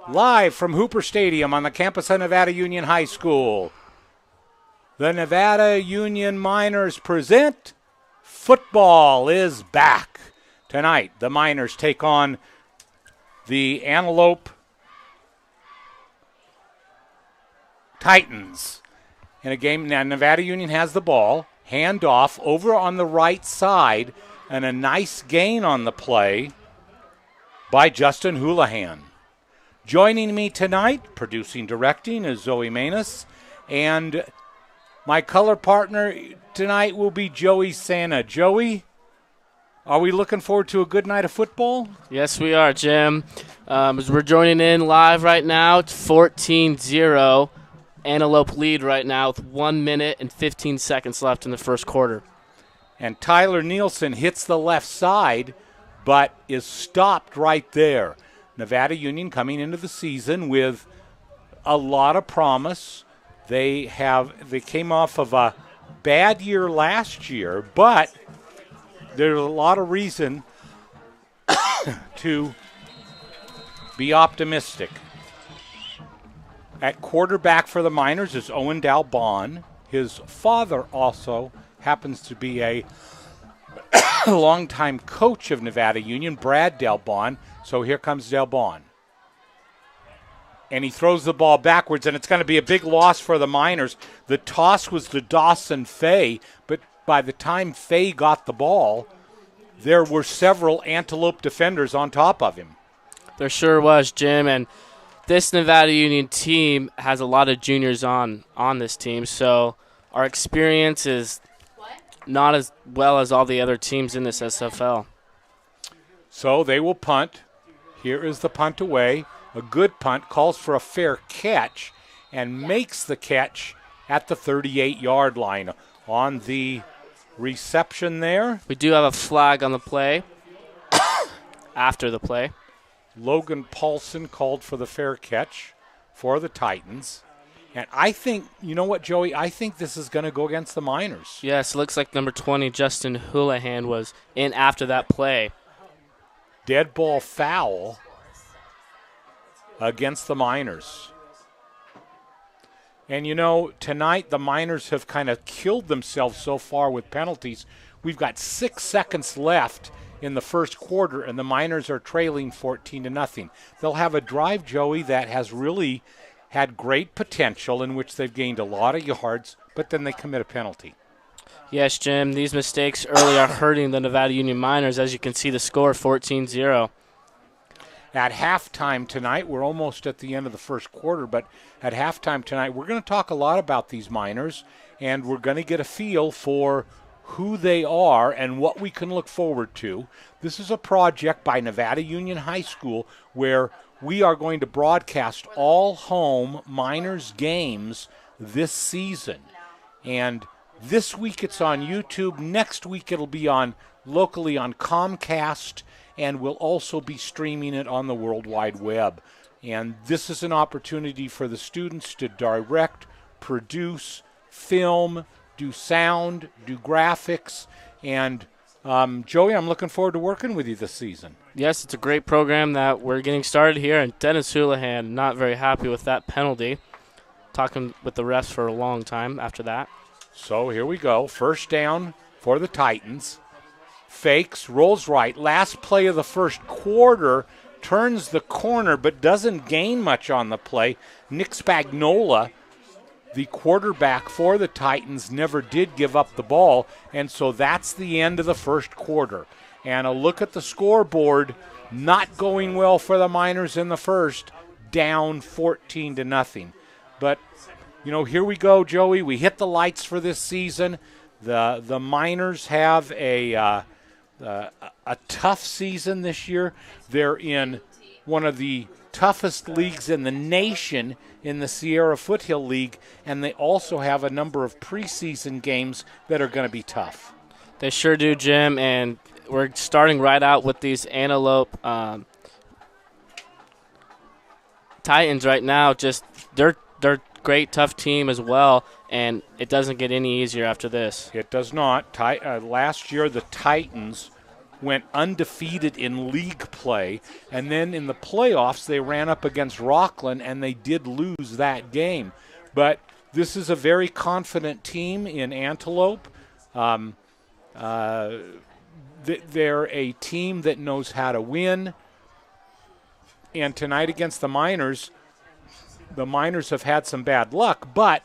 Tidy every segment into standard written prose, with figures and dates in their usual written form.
Live from Hooper Stadium on the campus of Nevada Union High School, the Nevada Union Miners present Football is Back. Tonight, the Miners take on the Antelope Titans. In a game, now Nevada Union has the ball, handoff over on the right side, and a nice gain on the play by Justin Houlihan. Joining me tonight, producing, directing, is Zoe Manus, and my color partner tonight will be Joey Santa. Joey, are we looking forward to a good night of football? Yes, we are, Jim. As we're joining in live right now, it's 14-0. Antelope lead right now with 1 minute and 15 seconds left in the first quarter. And Tyler Nielsen hits the left side, but is stopped right there. Nevada Union coming into the season with a lot of promise. They came off of a bad year last year, but there's a lot of reason to be optimistic. At quarterback for the Miners is Owen Dalbon. His father also happens to be a longtime coach of Nevada Union, Brad Dalbon. So here comes Dalbon. And he throws the ball backwards, and it's going to be a big loss for the Miners. The toss was to Dawson Fay, but by the time Fay got the ball, there were several Antelope defenders on top of him. There sure was, Jim, and this Nevada Union team has a lot of juniors on this team, so our experience is not as well as all the other teams in this SFL. So they will punt. Here is the punt away. A good punt, calls for a fair catch, and makes the catch at the 38-yard line. On the reception there, we do have a flag on the play after the play. Logan Paulson called for the fair catch for the Titans. And I think, you know what, Joey? I think this is going to go against the Miners. Yes, it looks like number 20, Justin Houlihan, was in after that play. Dead ball foul against the Miners. And, you know, tonight the Miners have kind of killed themselves so far with penalties. We've got 6 seconds left in the first quarter, and the Miners are trailing 14-0. They'll have a drive, Joey, that has really had great potential, in which they've gained a lot of yards, but then they commit a penalty. Yes, Jim, these mistakes early are hurting the Nevada Union Miners. As you can see, the score 14-0. At halftime tonight, we're almost at the end of the first quarter, but at halftime tonight, we're going to talk a lot about these Miners, and we're going to get a feel for who they are and what we can look forward to. This is a project by Nevada Union High School where we are going to broadcast all home Miners games this season. And this week it's on YouTube. Next week it'll be on locally on Comcast, and we'll also be streaming it on the World Wide Web. And this is an opportunity for the students to direct, produce, film, do sound, do graphics. And Joey, I'm looking forward to working with you this season. Yes, it's a great program that we're getting started here, and Dennis Houlihan not very happy with that penalty. Talking with the refs for a long time after that. So here we go. First down for the Titans. Fakes, rolls right. Last play of the first quarter, turns the corner but doesn't gain much on the play. Nick Spagnola, the quarterback for the Titans, never did give up the ball, and so that's the end of the first quarter. And a look at the scoreboard, not going well for the Miners in the first, down 14-0. But, you know, here we go, Joey. We hit the lights for this season. The Miners have a tough season this year. They're in one of the toughest leagues in the nation in the Sierra Foothill League, and they also have a number of preseason games that are going to be tough. They sure do, Jim, and we're starting right out with these Antelope Titans right now. Just they're great, tough team as well, and it doesn't get any easier after this. It does not. Last year the Titans went undefeated in league play. And then in the playoffs, they ran up against Rockland, and they did lose that game. But this is a very confident team in Antelope. They're a team that knows how to win. And tonight against the Miners have had some bad luck, but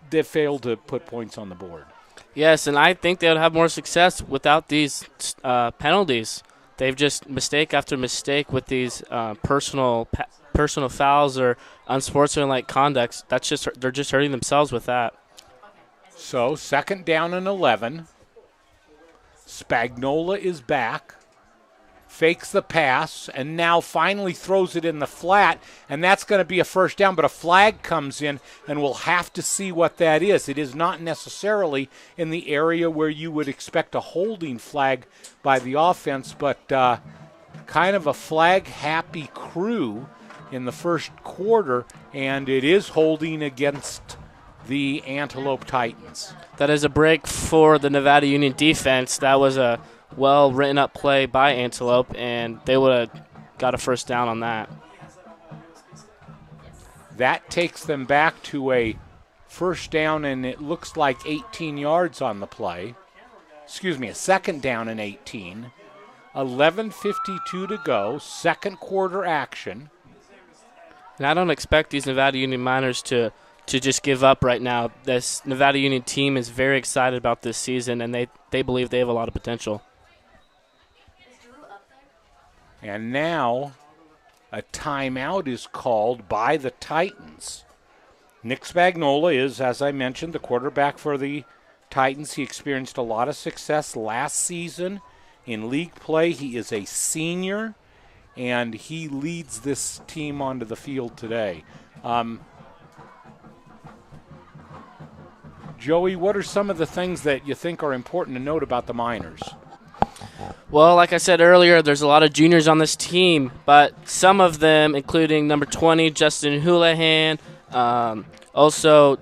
they failed to put points on the board. Yes, and I think they would have more success without these penalties. They've just mistake after mistake with these personal fouls or unsportsmanlike conducts. They're just hurting themselves with that. So 2nd down and 11. Spagnola is back, fakes the pass, and now finally throws it in the flat, and that's going to be a first down, but a flag comes in, and we'll have to see what that is. It is not necessarily in the area where you would expect a holding flag by the offense, but kind of a flag-happy crew in the first quarter, and it is holding against the Antelope Titans. That is a break for the Nevada Union defense. That was a well-written-up play by Antelope, and they would have got a first down on that. That takes them back to a first down, and it looks like 18 yards on the play. Excuse me, a 2nd down and 18. 11:52 to go, second quarter action. And I don't expect these Nevada Union Miners to just give up right now. This Nevada Union team is very excited about this season, and they believe they have a lot of potential. And now a timeout is called by the Titans. Nick Spagnola is, as I mentioned, the quarterback for the Titans. He experienced a lot of success last season in league play. He is a senior, and he leads this team onto the field today. Joey, what are some of the things that you think are important to note about the Miners? Well, like I said earlier, there's a lot of juniors on this team, but some of them, including number 20, Justin Houlihan, also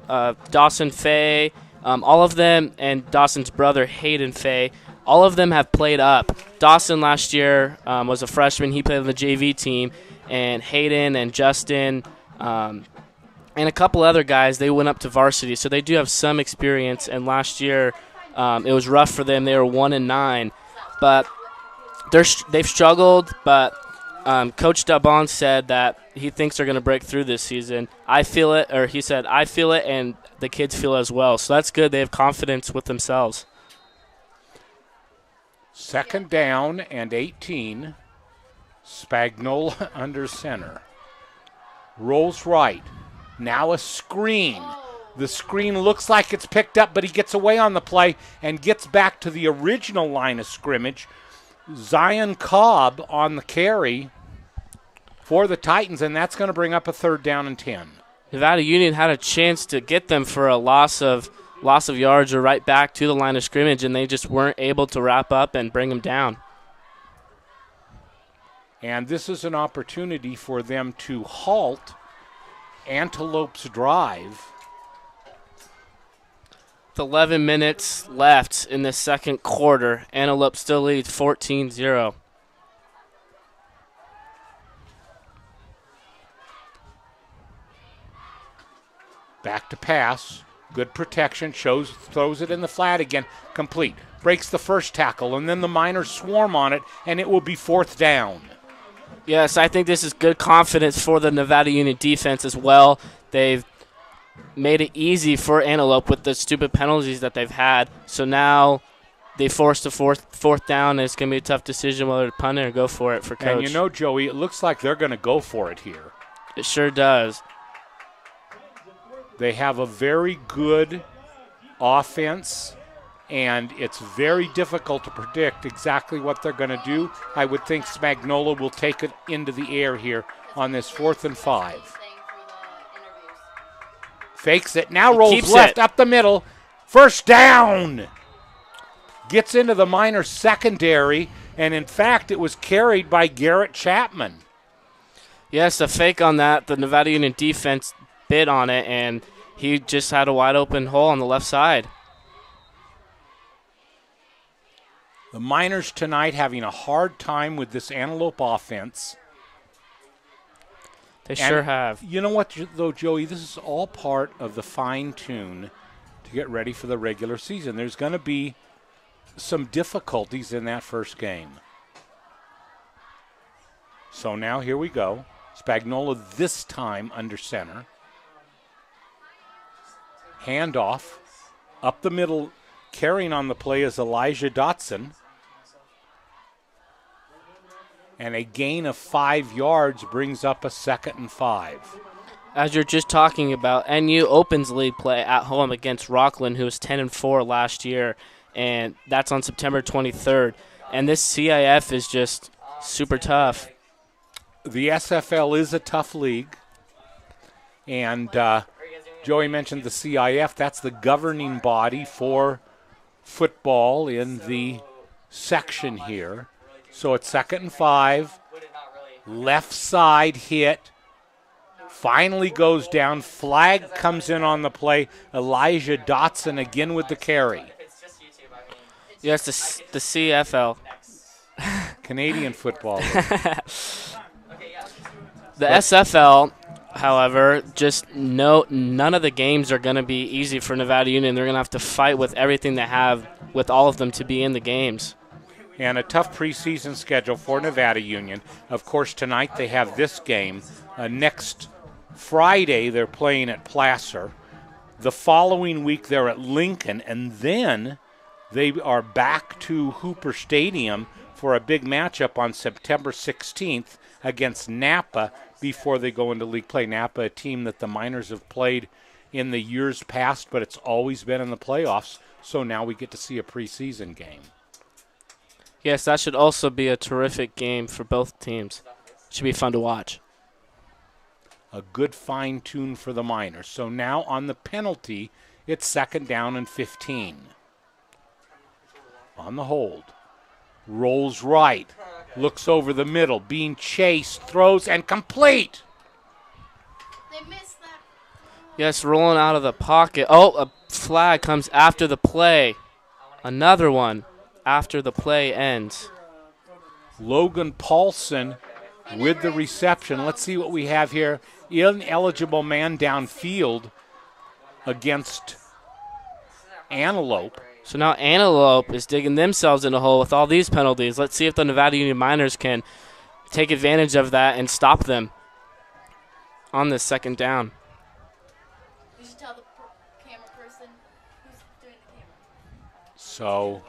Dawson Fay, all of them, and Dawson's brother, Hayden Fay, all of them have played up. Dawson last year was a freshman. He played on the JV team, and Hayden and Justin and a couple other guys, they went up to varsity, so they do have some experience. And last year, it was rough for them. They were 1-9, but they've struggled. But Coach Dabon said that he thinks they're going to break through this season. I feel it, or he said, I feel it, and the kids feel it as well. So that's good. They have confidence with themselves. 2nd down and 18. Spagnola under center. Rolls right. Now a screen. The screen looks like it's picked up, but he gets away on the play and gets back to the original line of scrimmage. Zion Cobb on the carry for the Titans, and that's going to bring up a 3rd down and 10. Nevada Union had a chance to get them for a loss of yards or right back to the line of scrimmage, and they just weren't able to wrap up and bring them down. And this is an opportunity for them to halt Antelope's drive. With 11 minutes left in the second quarter, Antelope still leads 14-0. Back to pass. Good protection. Throws it in the flat again. Complete. Breaks the first tackle, and then the Miners swarm on it, and it will be 4th down. Yes, I think this is good confidence for the Nevada Union defense as well. They've made it easy for Antelope with the stupid penalties that they've had. So now they forced a fourth down, and it's going to be a tough decision whether to punt it or go for it for Coach. And you know, Joey, it looks like they're going to go for it here. It sure does. They have a very good offense, and it's very difficult to predict exactly what they're going to do. I would think Spagnola will take it into the air here on this 4th and 5. Fakes it, now rolls left up the middle. First down. Gets into the Miner secondary, and in fact it was carried by Garrett Chapman. Yes, a fake on that. The Nevada Union defense bid on it, and he just had a wide open hole on the left side. The Miners tonight having a hard time with this Antelope offense. They sure have. You know what, though, Joey? This is all part of the fine-tune to get ready for the regular season. There's going to be some difficulties in that first game. So now here we go. Spagnola this time under center. Handoff. Up the middle, carrying on the play is Elijah Dotson. And a gain of 5 yards brings up a 2nd and 5. As you're just talking about, NU opens league play at home against Rockland, who was 10-4 last year, and that's on September 23rd. And this CIF is just super tough. The SFL is a tough league, and Joey mentioned the CIF. That's the governing body for football in the section here. So it's 2nd and 5. Left side hit. Finally goes down. Flag comes in on the play. Elijah Dotson again with the carry. Yes, the CFL. Canadian football. The SFL, however, just none of the games are going to be easy for Nevada Union. They're going to have to fight with everything they have with all of them to be in the games. And a tough preseason schedule for Nevada Union. Of course, tonight they have this game. Next Friday, they're playing at Placer. The following week, they're at Lincoln. And then they are back to Hooper Stadium for a big matchup on September 16th against Napa before they go into league play. Napa, a team that the Miners have played in the years past, but it's always been in the playoffs. So now we get to see a preseason game. Yes, that should also be a terrific game for both teams. Should be fun to watch. A good fine tune for the Miners. So now on the penalty, it's 2nd down and 15. On the hold. Rolls right. Looks over the middle. Being chased. Throws and complete. They missed that. Yes, rolling out of the pocket. Oh, a flag comes after the play. Another one after the play ends. Logan Paulson with the reception. Let's see what we have here. Ineligible man downfield against Antelope. So now Antelope is digging themselves in a hole with all these penalties. Let's see if the Nevada Union Miners can take advantage of that and stop them on this 2nd down. You should tell the camera person who's doing the camera. So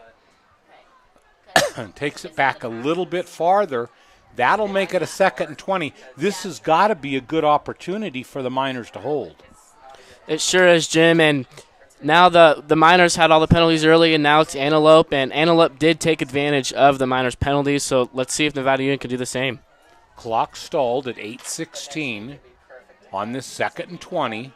takes it back a little bit farther. That'll make it a 2nd and 20. This has got to be a good opportunity for the Miners to hold. It sure is, Jim, and now the Miners had all the penalties early, and now it's Antelope, and Antelope did take advantage of the Miners' penalties, so let's see if Nevada Union can do the same. Clock stalled at 8:16 on this 2nd and 20.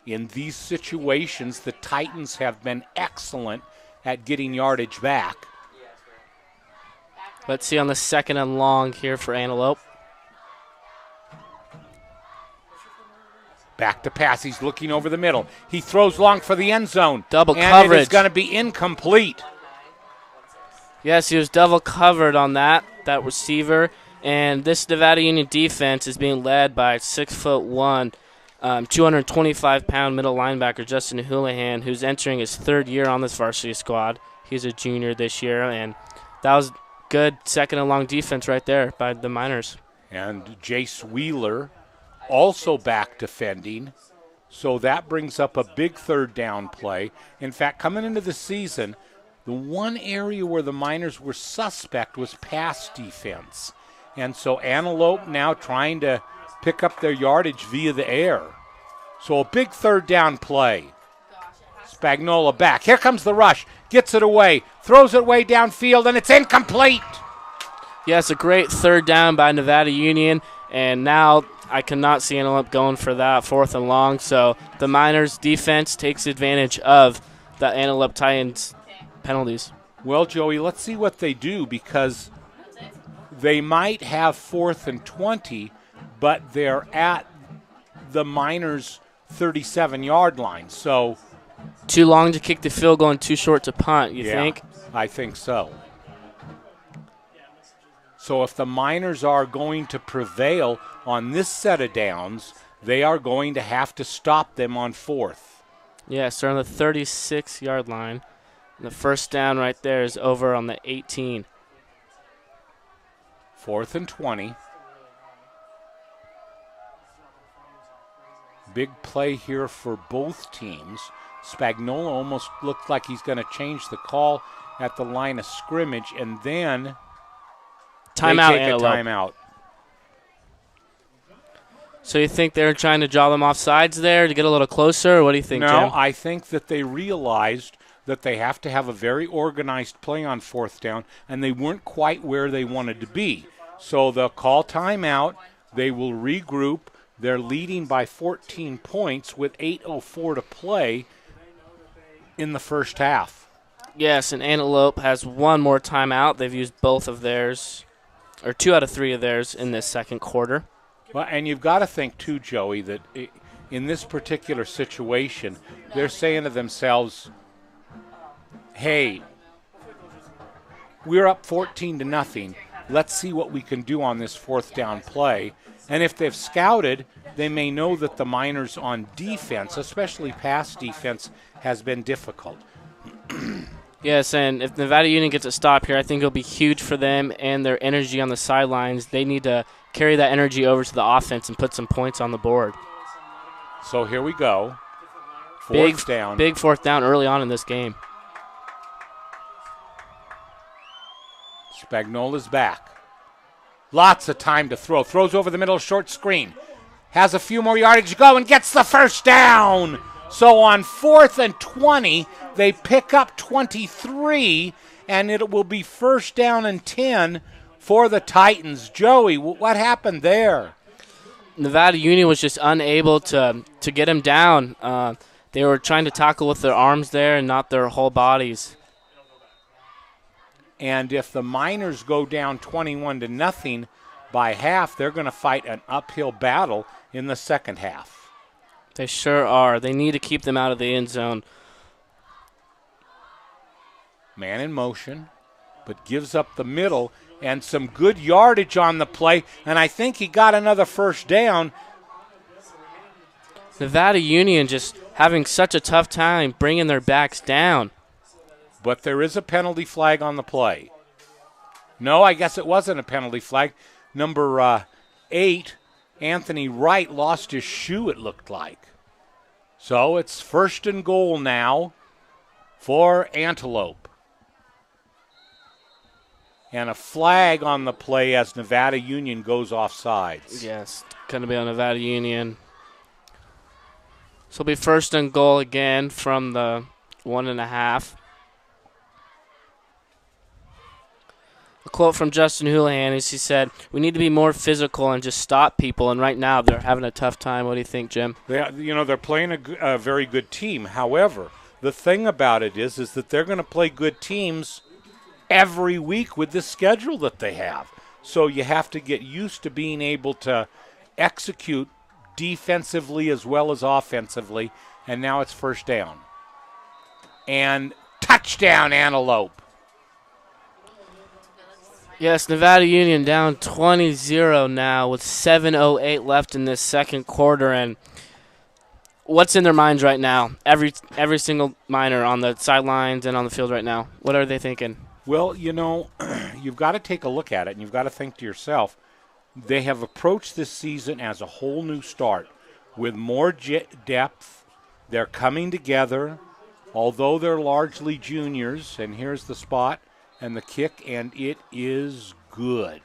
In these situations, the Titans have been excellent at getting yardage back. Let's see on the 2nd and long here for Antelope. Back to pass. He's looking over the middle. He throws long for the end zone. Double and coverage. It is going to be incomplete. Yes, he was double covered on that receiver. And this Nevada Union defense is being led by 6'1", 225-pound middle linebacker Justin Houlihan, who's entering his 3rd year on this varsity squad. He's a junior this year, and that was good 2nd and long defense right there by the Miners. And Jace Wheeler also back defending. So that brings up a big 3rd down play. In fact, coming into the season, the one area where the Miners were suspect was pass defense. And so Antelope now trying to pick up their yardage via the air. So a big 3rd down play. Spagnola back. Here comes the rush. Gets it away. Throws it way downfield, and it's incomplete. Yes, a great 3rd down by Nevada Union. And now I cannot see Antelope going for that 4th and long. So the Miners' defense takes advantage of the Antelope Titans' penalties. Well, Joey, let's see what they do, because they might have 4th and 20, but they're at the Miners' 37-yard line. So Too long to kick the field goal and too short to punt, you think? I think so. So if the Miners are going to prevail on this set of downs, they are going to have to stop them on 4th. Yes, they're on the 36-yard line. And the first down right there is over on the 18. 4th and 20. Big play here for both teams. Spagnola almost looked like he's going to change the call at the line of scrimmage, and then Timeout, they take Antelope. a timeout. So you think they're trying to draw them off sides there to get a little closer, or what do you think, No, Jim? I think that they realized that they have to have a very organized play on 4th down, and they weren't quite where they wanted to be. So they'll call timeout. They will regroup. They're leading by 14 points with 8:04 to play in the first half. Yes, and Antelope has one more timeout. They've used both of theirs, or 2 out of 3 of theirs in this second quarter. Well, and you've got to think, too, Joey, that in this particular situation, they're saying to themselves, hey, we're up 14-0. Let's see what we can do on this 4th down play. And if they've scouted, they may know that the Miners on defense, especially pass defense, has been difficult. Yes, and if Nevada Union gets a stop here, I think it'll be huge for them and their energy on the sidelines. They need to carry that energy over to the offense and put some points on the board. So here we go. 4th down. Big 4th down early on in this game. Spagnola's back. Lots of time to throw. Throws over the middle, short screen. Has a few more yardage to go and gets the first down. So on 4th and 20, they pick up 23, and it will be 1st down and 10 for the Titans. Joey, what happened there? Nevada Union was just unable to get him down. They were trying to tackle with their arms there and not their whole bodies. And if the Miners go down 21-0 by half, they're going to fight an uphill battle in the second half. They sure are. They need to keep them out of the end zone. Man in motion, but gives up the middle and some good yardage on the play. And I think he got another 1st down. Nevada Union just having such a tough time bringing their backs down. But there is a penalty flag on the play. No, I guess it wasn't a penalty flag. Number 8, Anthony Wright, lost his shoe, it looked like. So it's 1st and goal now for Antelope. And a flag on the play as Nevada Union goes off sides. Yes, going to be on Nevada Union. So it'll be 1st and goal again from the 1.5. A quote from Justin Houlihan is he said, "We need to be more physical and just stop people." And right now they're having a tough time. What do you think, Jim? They're playing a very good team. However, the thing about it is that they're going to play good teams every week with the schedule that they have. So you have to get used to being able to execute defensively as well as offensively. And now it's 1st down. And touchdown, Antelope. Yes, Nevada Union down 20-0 now with 7:08 left in this second quarter. And what's in their minds right now? Every single Miner on the sidelines and on the field right now. What are they thinking? Well, you've got to take a look at it, and you've got to think to yourself, they have approached this season as a whole new start with more depth. They're coming together, although they're largely juniors, and here's the spot and the kick, and it is good.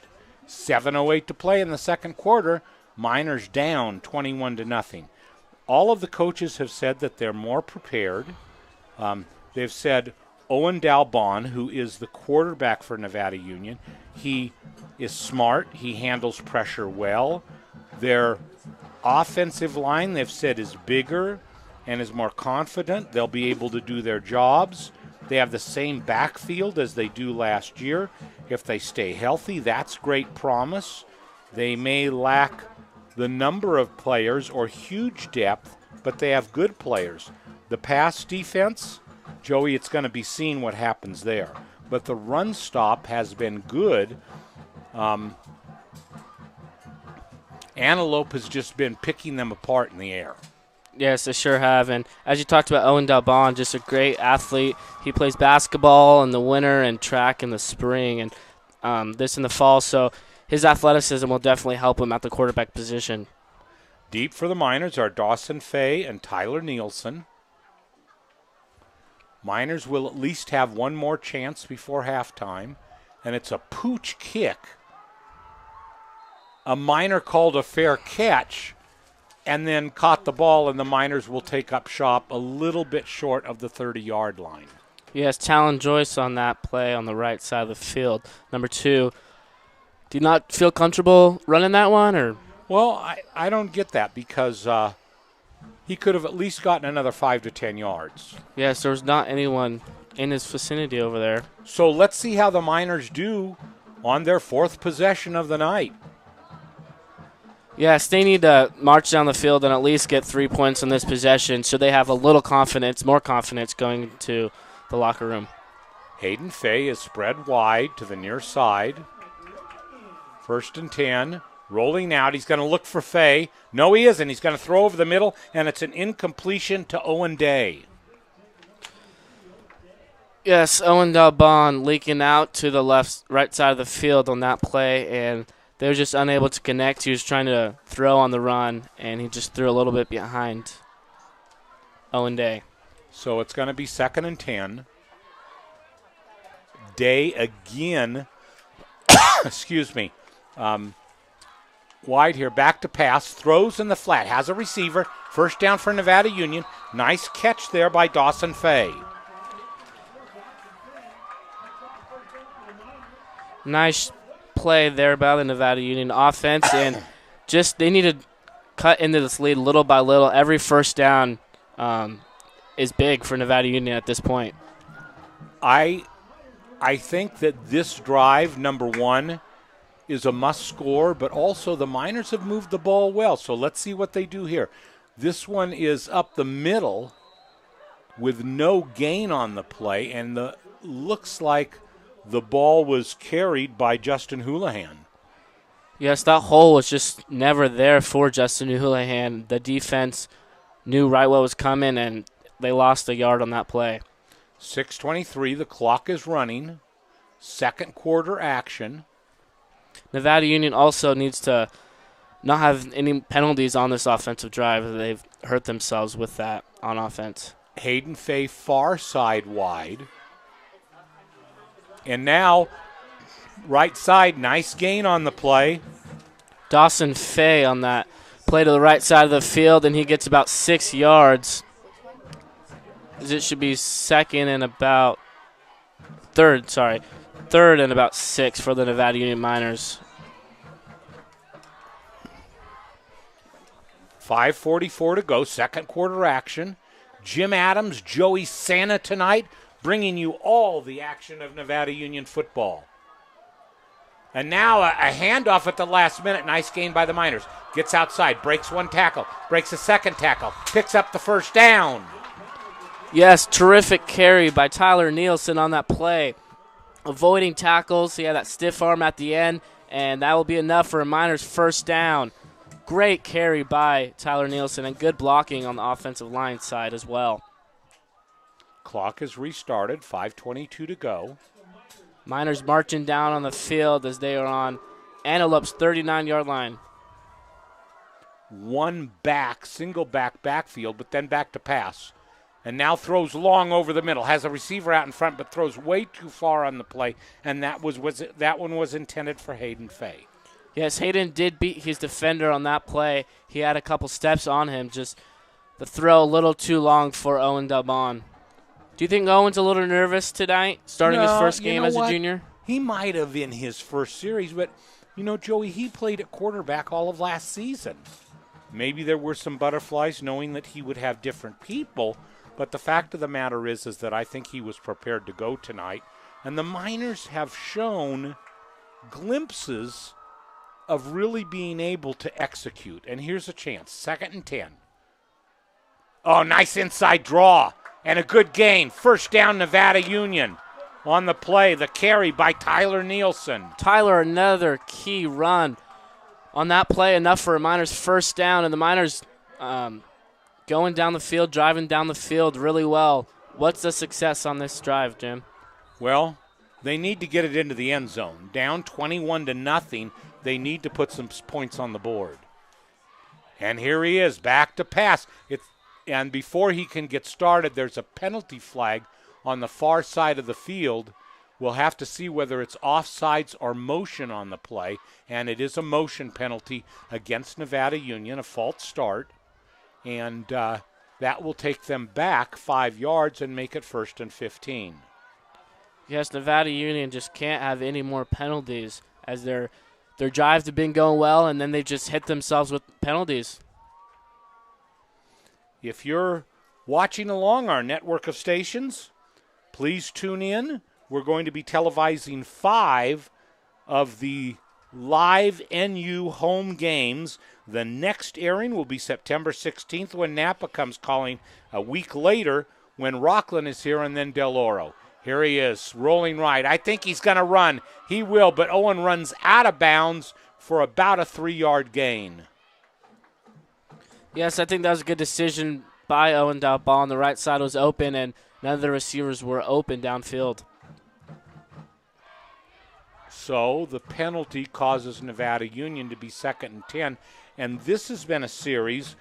7:08 to play in the second quarter. Miners down 21-0. All of the coaches have said that they're more prepared. They've said Owen Dalbon, who is the quarterback for Nevada Union, he is smart. He handles pressure well. Their offensive line, they've said, is bigger and is more confident. They'll be able to do their jobs. They have the same backfield as they do last year. If they stay healthy, that's great promise. They may lack the number of players or huge depth, but they have good players. The pass defense, Joey, it's going to be seen what happens there. But the run stop has been good. Antelope has just been picking them apart in the air. Yes, they sure have. And as you talked about, Owen Dalbon, just a great athlete. He plays basketball in the winter and track in the spring and this in the fall. So his athleticism will definitely help him at the quarterback position. Deep for the Miners are Dawson Fay and Tyler Nielsen. Miners will at least have one more chance before halftime, and it's a pooch kick. A Miner called a fair catch and then caught the ball, and the Miners will take up shop a little bit short of the 30-yard line. Yes, Talon Joyce on that play on the right side of the field. Number 2, do you not feel comfortable running that one? Or? Well, I don't get that because he could have at least gotten another 5 to 10 yards. Yes, there was not anyone in his vicinity over there. So let's see how the Miners do on their 4th possession of the night. Yes, they need to march down the field and at least get 3 points on this possession so they have a little confidence, more confidence going into the locker room. Hayden Fay is spread wide to the near side. 1st and 10. Rolling out. He's going to look for Fay. No, he isn't. He's going to throw over the middle, and it's an incompletion to Owen Day. Yes, Owen Dalbon leaking out to the right side of the field on that play, and they were just unable to connect. He was trying to throw on the run, and he just threw a little bit behind Owen Day. So it's going to be 2nd and 10. Day again, excuse me, wide here, back to pass, throws in the flat, has a receiver, 1st down for Nevada Union. Nice catch there by Dawson Fay. Nice play there by the Nevada Union offense, and just they need to cut into this lead little by little. Every 1st down is big for Nevada Union at this point. I think that this drive, number 1, is a must score, but also the Miners have moved the ball well. So let's see what they do here. This one is up the middle with no gain on the play, and looks like the ball was carried by Justin Houlihan. Yes, that hole was just never there for Justin Houlihan. The defense knew right what was coming, and they lost a yard on that play. 6:23, the clock is running. 2nd quarter action. Nevada Union also needs to not have any penalties on this offensive drive. They've hurt themselves with that on offense. Hayden Fay far side wide. And now, right side, nice gain on the play. Dawson Fay on that play to the right side of the field, and he gets about 6 yards. It should be 2nd and about 3rd and about 6 for the Nevada Union Miners. 5:44 to go, 2nd quarter action. Jim Adams, Joey Santa tonight, bringing you all the action of Nevada Union football. And now a handoff at the last minute. Nice gain by the Miners. Gets outside, breaks 1 tackle, breaks a 2nd tackle, picks up the 1st down. Yes, terrific carry by Tyler Nielsen on that play. Avoiding tackles, he had that stiff arm at the end, and that will be enough for a Miners 1st down. Great carry by Tyler Nielsen and good blocking on the offensive line side as well. Clock is restarted, 5:22 to go. Miners marching down on the field as they are on Antelope's 39-yard line. 1 back, single backfield, but then back to pass. And now throws long over the middle. Has a receiver out in front, but throws way too far on the play. And that one was intended for Hayden Fay. Yes, Hayden did beat his defender on that play. He had a couple steps on him. Just the throw a little too long for Owen Dalbon. Do you think Owen's a little nervous tonight, starting his first game as a junior? He might have in his first series, but, Joey, he played at quarterback all of last season. Maybe there were some butterflies knowing that he would have different people, but the fact of the matter is that I think he was prepared to go tonight. And the Miners have shown glimpses of really being able to execute. And here's a chance, 2nd and 10. Oh, nice inside draw and a good gain. First down, Nevada Union. On the play, the carry by Tyler Nielsen. Tyler, another key run on that play, enough for a Miners first down, and the Miners going down the field, driving down the field really well. What's the success on this drive, Jim? Well, they need to get it into the end zone. Down 21-0, they need to put some points on the board. And here he is, back to pass. And before he can get started, there's a penalty flag on the far side of the field. We'll have to see whether it's offsides or motion on the play, and it is a motion penalty against Nevada Union, a false start, and that will take them back 5 yards and make it 1st and 15. Yes, Nevada Union just can't have any more penalties, as their drives have been going well, and then they just hit themselves with penalties. If you're watching along our network of stations, please tune in. We're going to be televising 5 of the live NU home games. The next airing will be September 16th when Napa comes calling, a week later when Rockland is here, and then Del Oro. Here he is, rolling right. I think he's going to run. He will, but Owen runs out of bounds for about a 3-yard gain. Yes, I think that was a good decision by Owen. That ball on the right side was open, and none of the receivers were open downfield. So the penalty causes Nevada Union to be 2nd and 10. And this has been a series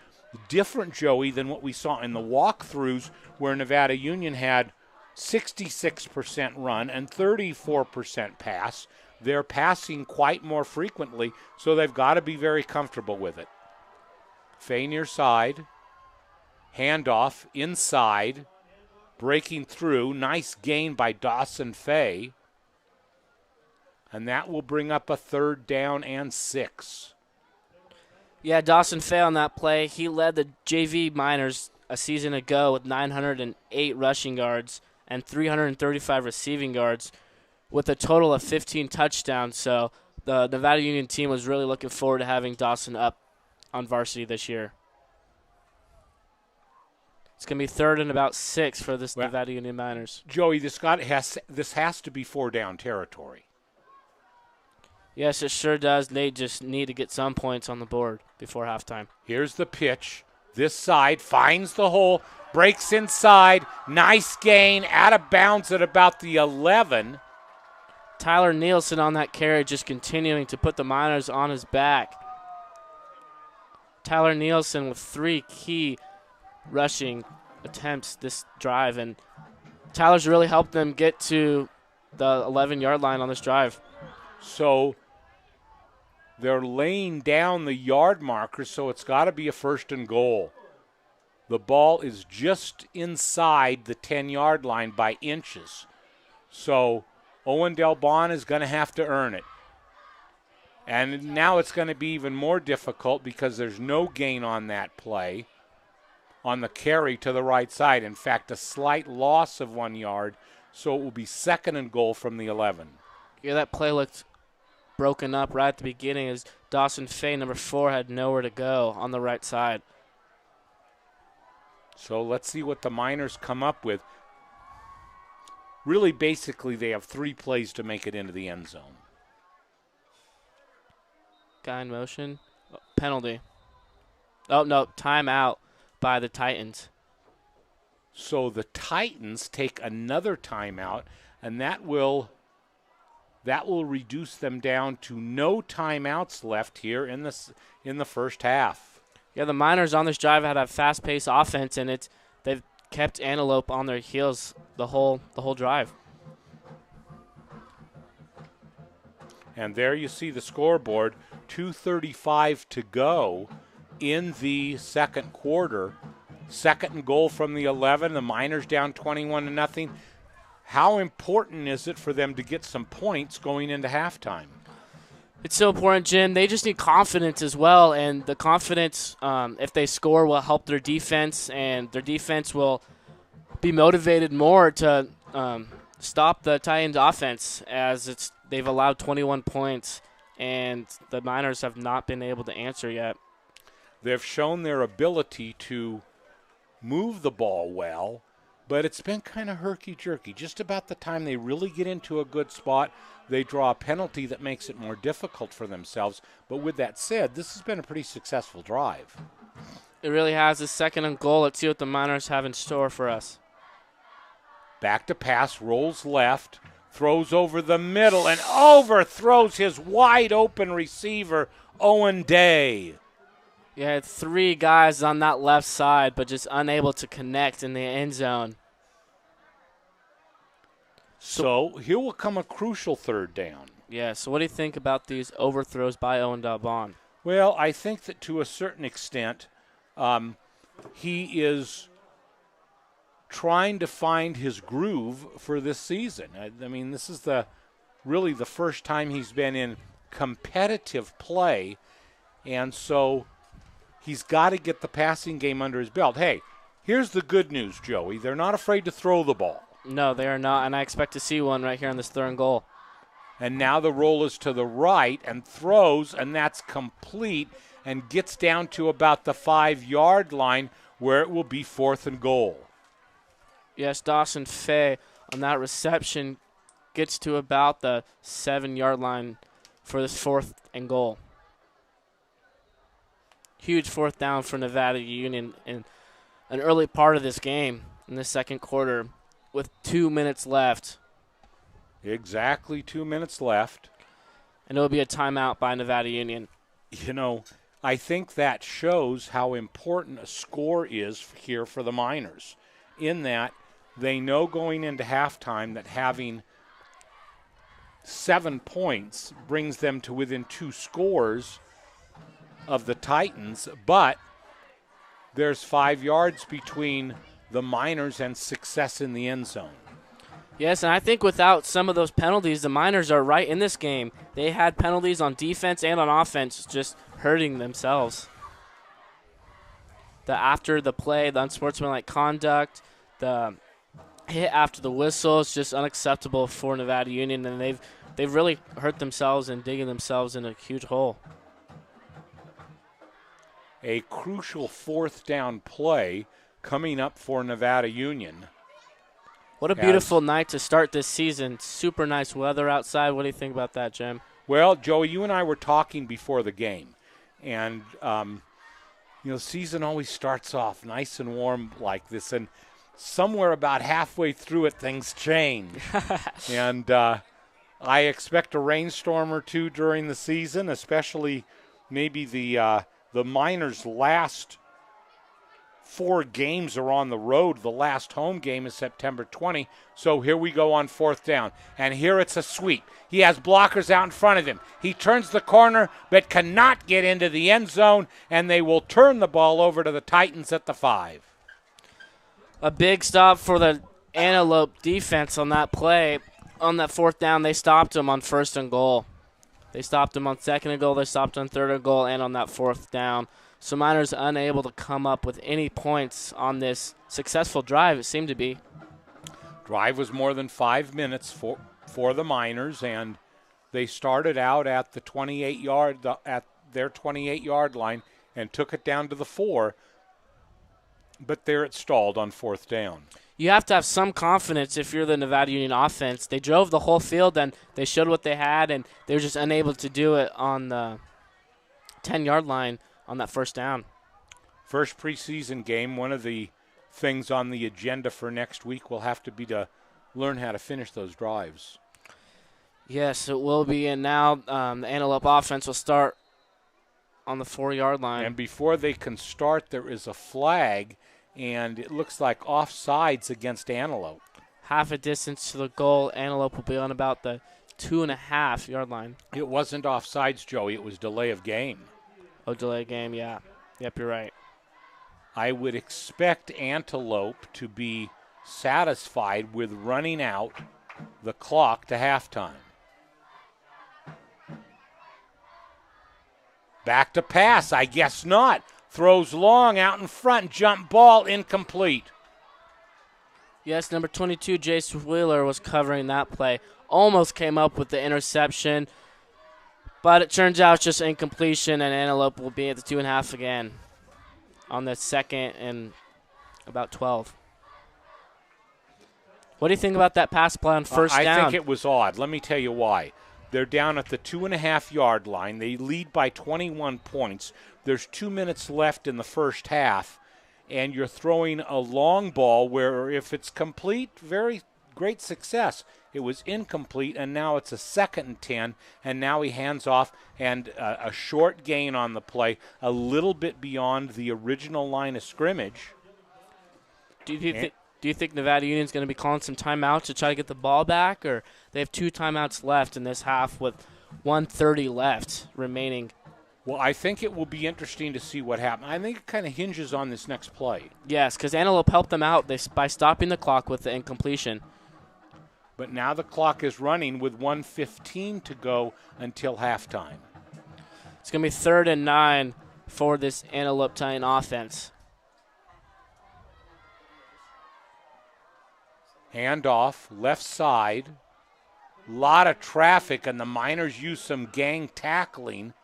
different, Joey, than what we saw in the walkthroughs, where Nevada Union had 66% run and 34% pass. They're passing quite more frequently, so they've got to be very comfortable with it. Fay near side, handoff inside, breaking through. Nice gain by Dawson Fay. And that will bring up a 3rd down and 6. Yeah, Dawson Fay on that play. He led the JV Miners a season ago with 908 rushing yards and 335 receiving yards with a total of 15 touchdowns. So the Nevada Union team was really looking forward to having Dawson up on varsity this year. It's going to be 3rd and about 6 for this Nevada Union Miners. Joey, this has to be 4-down territory. Yes, it sure does. They just need to get some points on the board before halftime. Here's the pitch. This side finds the hole, breaks inside. Nice gain, out of bounds at about the 11. Tyler Nielsen on that carry, just continuing to put the Miners on his back. Tyler Nielsen with 3 key rushing attempts this drive, and Tyler's really helped them get to the 11-yard line on this drive. So they're laying down the yard marker, so it's got to be a 1st and goal. The ball is just inside the 10-yard line by inches. So Owen Delbon is going to have to earn it. And now it's going to be even more difficult because there's no gain on that play on the carry to the right side. In fact, a slight loss of 1 yard, so it will be 2nd and goal from the 11. Yeah, that play looked broken up right at the beginning as Dawson Fay, number 4, had nowhere to go on the right side. So let's see what the Miners come up with. Really, basically, they have 3 plays to make it into the end zone. Guy in motion. Oh, penalty. Oh, no, timeout by the Titans. So the Titans take another timeout, and that will reduce them down to no timeouts left here in the first half. Yeah, the Miners on this drive had a fast-paced offense, and they've kept Antelope on their heels the whole drive. And there you see the scoreboard, 2:35 to go in the second quarter. 2nd and goal from the 11. The Miners down 21-0. How important is it for them to get some points going into halftime? It's so important, Jim. They just need confidence as well, and the confidence, if they score, will help their defense, and their defense will be motivated more to stop the Titans' offense, as they've allowed 21 points, and the Miners have not been able to answer yet. They've shown their ability to move the ball well, but it's been kind of herky-jerky. Just about the time they really get into a good spot, they draw a penalty that makes it more difficult for themselves. But with that said, this has been a pretty successful drive. It really has. A second and goal. Let's see what the Miners have in store for us. Back to pass, rolls left, throws over the middle, and overthrows his wide-open receiver, Owen Day. You had 3 guys on that left side, but just unable to connect in the end zone. So here will come a crucial third down. Yeah, so what do you think about these overthrows by Owen Dalbon? Well, I think that to a certain extent, he is trying to find his groove for this season. I mean, this is really the first time he's been in competitive play, and so he's got to get the passing game under his belt. Hey, here's the good news, Joey. They're not afraid to throw the ball. No, they are not, and I expect to see one right here on this third and goal. And now the roll is to the right and throws, and that's complete and gets down to about the 5-yard line where it will be 4th and goal. Yes, Dawson Fay on that reception gets to about the 7-yard line for this 4th and goal. Huge 4th down for Nevada Union in an early part of this game in the second quarter with 2 minutes left. Exactly 2 minutes left. And it will be a timeout by Nevada Union. You know, I think that shows how important a score is here for the Miners, in that they know going into halftime that having 7 points brings them to within 2 scores of the Titans, but there's 5 yards between the Miners and success in the end zone. Yes, and I think without some of those penalties, the Miners are right in this game. They had penalties on defense and on offense, just hurting themselves. After the play, the unsportsmanlike conduct, the hit after the whistle is just unacceptable for Nevada Union, and they've really hurt themselves and digging themselves in a huge hole. A crucial 4th down play coming up for Nevada Union. What a beautiful night to start this season. Super nice weather outside. What do you think about that, Jim? Well, Joey, you and I were talking before the game, and season always starts off nice and warm like this, and somewhere about halfway through it, things change. And I expect a rainstorm or two during the season, especially maybe the Miners' last 4 games are on the road. The last home game is September 20. So here we go on 4th down. And here it's a sweep. He has blockers out in front of him. He turns the corner but cannot get into the end zone, and they will turn the ball over to the Titans at the 5. A big stop for the Antelope defense on that play. On that 4th down, they stopped him on 1st and goal. They stopped him on 2nd and goal. They stopped on 3rd and goal and on that 4th down. So Miners unable to come up with any points on this successful drive, it seemed to be. Drive was more than 5 minutes for the Miners, and they started out at the 28-yard line and took it down to the 4. But there it stalled on 4th down. You have to have some confidence if you're the Nevada Union offense. They drove the whole field, and they showed what they had, and they were just unable to do it on the 10-yard line on that 1st down. First preseason game, one of the things on the agenda for next week will have to be to learn how to finish those drives. Yes, it will be, and now the Antelope offense will start on the 4-yard line. And before they can start, there is a flag, and it looks like offsides against Antelope. Half a distance to the goal. Antelope will be on about the 2.5-yard line. It wasn't offsides, Joey. It was delay of game. Oh, delay game, yeah. Yep, you're right. I would expect Antelope to be satisfied with running out the clock to halftime. Back to pass, I guess not. Throws long out in front, jump ball, incomplete. Yes, number 22, Jace Wheeler, was covering that play. Almost came up with the interception, but it turns out it's just incompletion, and Antelope will be at the 2.5 again on the 2nd and About 12. What do you think about that pass play on first down? I think it was odd. Let me tell you why. They're down at the 2.5-yard line. They lead by 21 points. There's 2 minutes left in the first half, and you're throwing a long ball where if it's complete, very great success. It was incomplete, and now it's a 2nd and 10, and now he hands off, and a short gain on the play, a little bit beyond the original line of scrimmage. Do you think Nevada Union's going to be calling some timeouts to try to get the ball back, or they have 2 timeouts left in this half with 1:30 left remaining? Well, I think it will be interesting to see what happens. I think it kind of hinges on this next play. Yes, because Antelope helped them out by stopping the clock with the incompletion. But now the clock is running with 1:15 to go until halftime. It's going to be 3rd and 9 for this Antelope Titan offense. Handoff, left side. Lot of traffic, and the Miners use some gang tackling.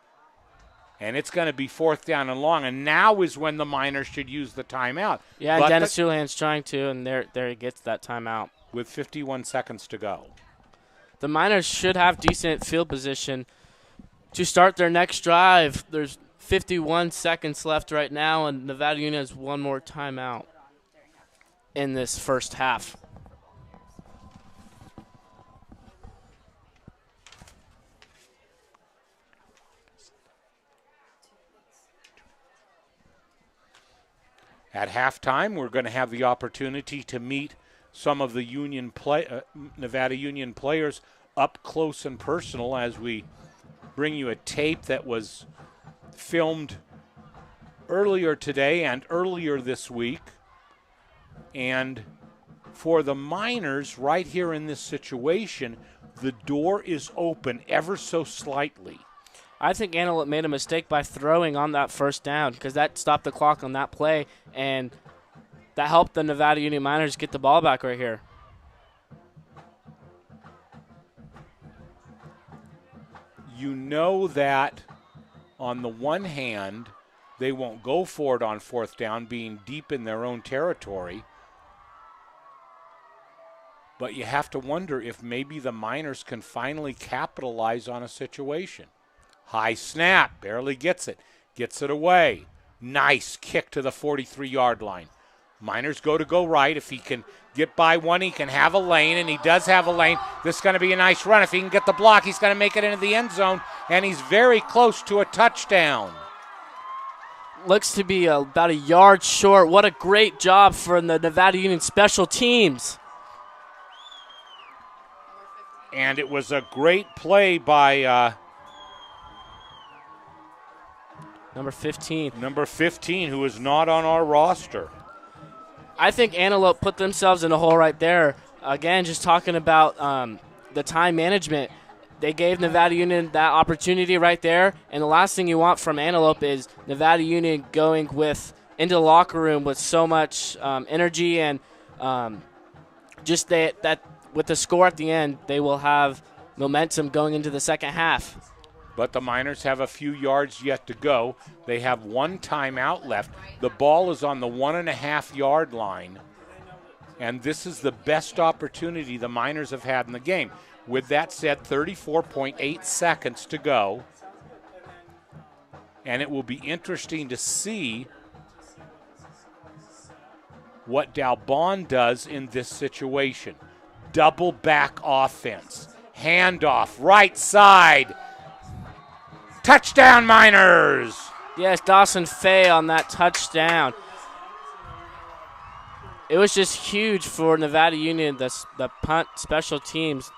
And it's going to be 4th down and long, and now is when the Miners should use the timeout. Yeah, and Dennis Houlihan's trying to, and there he gets that timeout. With 51 seconds to go. The Miners should have decent field position to start their next drive. There's 51 seconds left right now, and Nevada Union has one more timeout in this first half. At halftime, we're going to have the opportunity to meet some of the Nevada Union players up close and personal as we bring you a tape that was filmed earlier today and earlier this week. And for the Miners right here in this situation, the door is open ever so slightly. I think Antelope made a mistake by throwing on that first down because that stopped the clock on that play, and that helped the Nevada Union Miners get the ball back right here. You know that on the one hand, they won't go for it on 4th down, being deep in their own territory. But you have to wonder if maybe the Miners can finally capitalize on a situation. High snap, barely gets it away. Nice kick to the 43-yard line. Miners go right. If he can get by one, he can have a lane, and he does have a lane. This is going to be a nice run. If he can get the block, he's going to make it into the end zone, and he's very close to a touchdown. Looks to be about a yard short. What a great job for the Nevada Union special teams. And it was a great play by Number 15. Number 15, who is not on our roster. I think Antelope put themselves in a hole right there. Again, just talking about the time management. They gave Nevada Union that opportunity right there, and the last thing you want from Antelope is Nevada Union going into the locker room with so much energy and just that with the score at the end, they will have momentum going into the second half. But the Miners have a few yards yet to go. They have 1 timeout left. The ball is on the 1.5-yard line. And this is the best opportunity the Miners have had in the game. With that said, 34.8 seconds to go. And it will be interesting to see what Dalbon does in this situation. Double back offense. Handoff, right side. Touchdown, Miners! Yes, Dawson Fay on that touchdown. It was just huge for Nevada Union. The punt special teams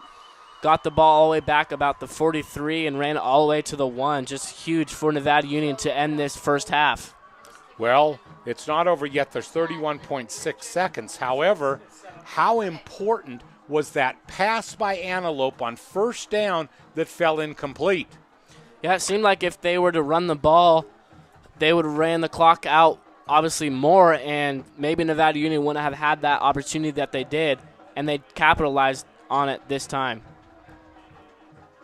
got the ball all the way back about the 43 and ran all the way to the 1. Just huge for Nevada Union to end this first half. Well, it's not over yet. There's 31.6 seconds. However, how important was that pass by Antelope on first down that fell incomplete? Yeah, it seemed like if they were to run the ball, they would have ran the clock out obviously more, and maybe Nevada Union wouldn't have had that opportunity that they did, and they capitalized on it this time.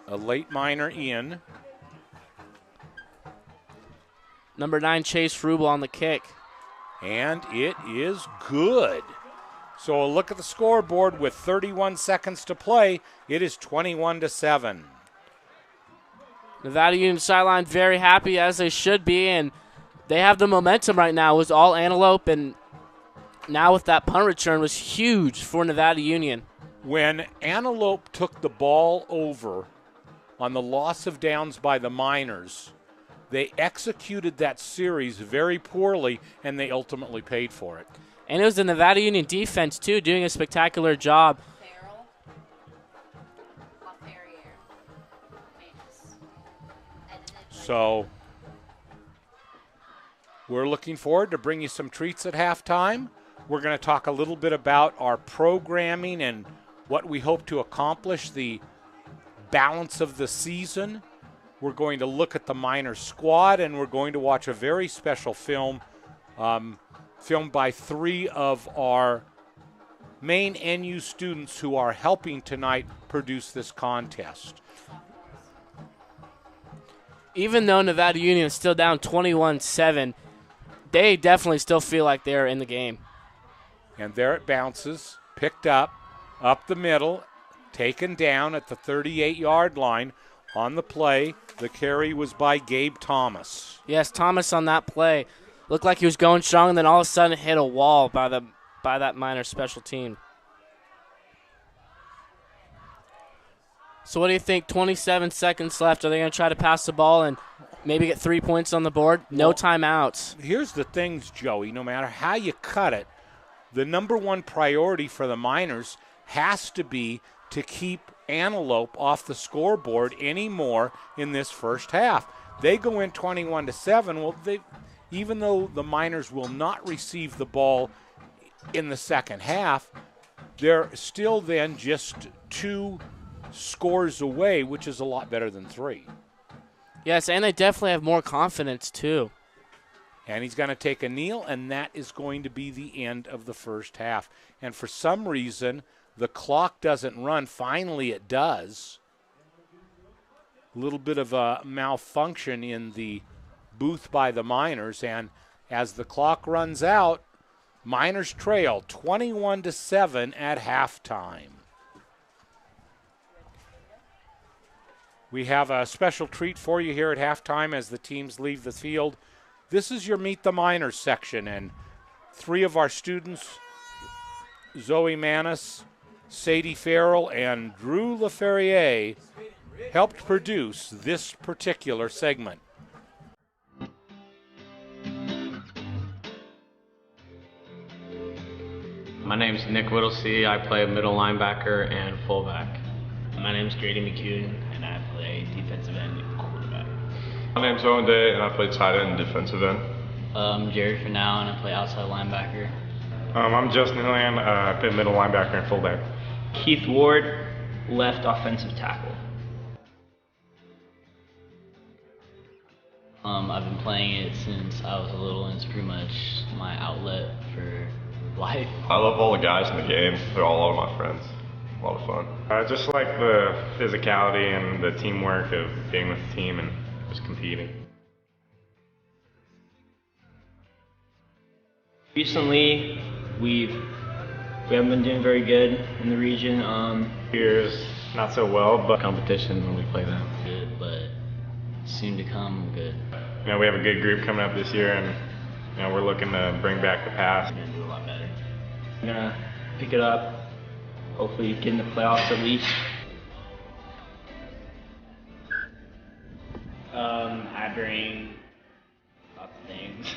A late Miner in. Number 9, Chase Rubel on the kick. and it is good. So a look at the scoreboard with 31 seconds to play. It is 21-7. Nevada Union sideline very happy, as they should be, and they have the momentum right now. It was all Antelope, and now with that punt return was huge for Nevada Union. When Antelope took the ball over on the loss of downs by the Miners, they executed that series very poorly, and they ultimately paid for it. And it was the Nevada Union defense, too, doing a spectacular job. So we're looking forward to bring you some treats at halftime. We're going to talk a little bit about our programming and what we hope to accomplish the balance of the season. We're going to look at the Minor squad, and we're going to watch a very special film filmed by 3 of our main NU students who are helping tonight produce this contest. Even though Nevada Union is still down 21-7, they definitely still feel like they're in the game. And there it bounces, picked up the middle, taken down at the 38-yard line. On the play, the carry was by Gabe Thomas. Yes, Thomas on that play looked like he was going strong, and then all of a sudden hit a wall by that Minor special team. So what do you think? 27 seconds left. Are they going to try to pass the ball and maybe get 3 points on the board? No timeouts. Here's the things, Joey. No matter how you cut it, the number one priority for the Miners has to be to keep Antelope off the scoreboard anymore in this first half. They go in 21-7. Well, even though the Miners will not receive the ball in the second half, they're still then just 2 scores away, which is a lot better than 3. Yes, and they definitely have more confidence too. And he's going to take a kneel, and that is going to be the end of the first half. And for some reason, the clock doesn't run. Finally, it does. A little bit of a malfunction in the booth by the Miners, and as the clock runs out, Miners trail 21-7 at halftime. We have a special treat for you here at halftime as the teams leave the field. This is your Meet the Miners section, and 3 of our students, Zoe Manis, Sadie Farrell, and Drew LaFerrier, helped produce this particular segment. My name is Nick Whittlesey. I play middle linebacker and fullback. My name is Grady McCune, and I play defensive end and quarterback. My name's Owen Day, and I play tight end and defensive end. I'm Jared Fernell, and I play outside linebacker. I'm Justin Hillian. I play middle linebacker and fullback. Keith Ward, left offensive tackle. I've been playing it since I was little, and it's pretty much my outlet for life. I love all the guys in the game. They're all a lot of my friends. A lot of fun. I just like the physicality and the teamwork of being with the team and just competing. Recently, we haven't been doing very good in the region. Years not so well, but Competition when we play them. Good, but soon to come good. you know, we have a good group coming up this year, and you know, we're looking to bring back the past. We're gonna do a lot better. I'm gonna pick it up. Hopefully, get in the playoffs at least. I bring lots of things.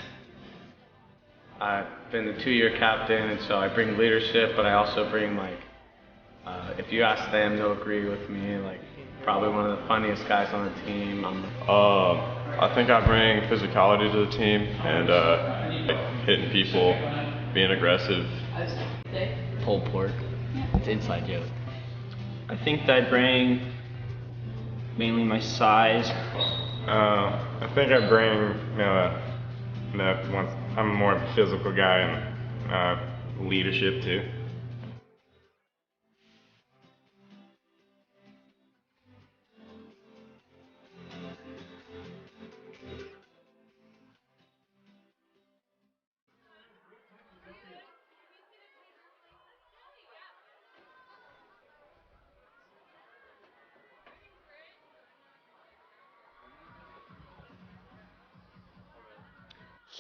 I've been the 2-year captain, and so I bring leadership, but I also bring, like, if you ask them, they'll agree with me, like, probably one of the funniest guys on the team. I think I bring physicality to the team and like hitting people, being aggressive. Pulled pork. It's an inside joke. I think that I bring mainly my size. I think I bring, I'm a more physical guy and leadership too.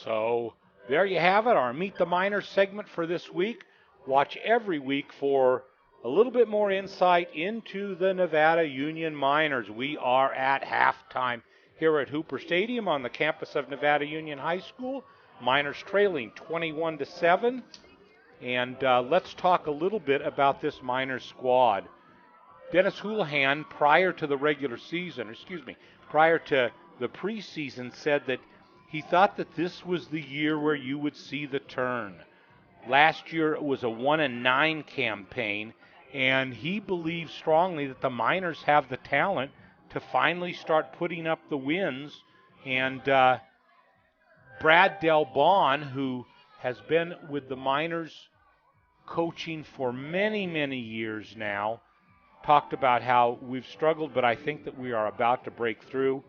So there you have it, our Meet the Miners segment for this week. Watch every week for a little bit more insight into the Nevada Union Miners. We are at halftime here at Hooper Stadium on the campus of Nevada Union High School. Miners trailing 21-7. And let's talk a little bit about this Miners squad. Dennis Houlihan, prior to the preseason, said that he thought that this was the year where you would see the turn. Last year it was a 1-9 campaign, and he believes strongly that the Miners have the talent to finally start putting up the wins. And Brad Delbon, who has been with the Miners coaching for many, many years now, talked about how we've struggled, but I think that we are about to break through.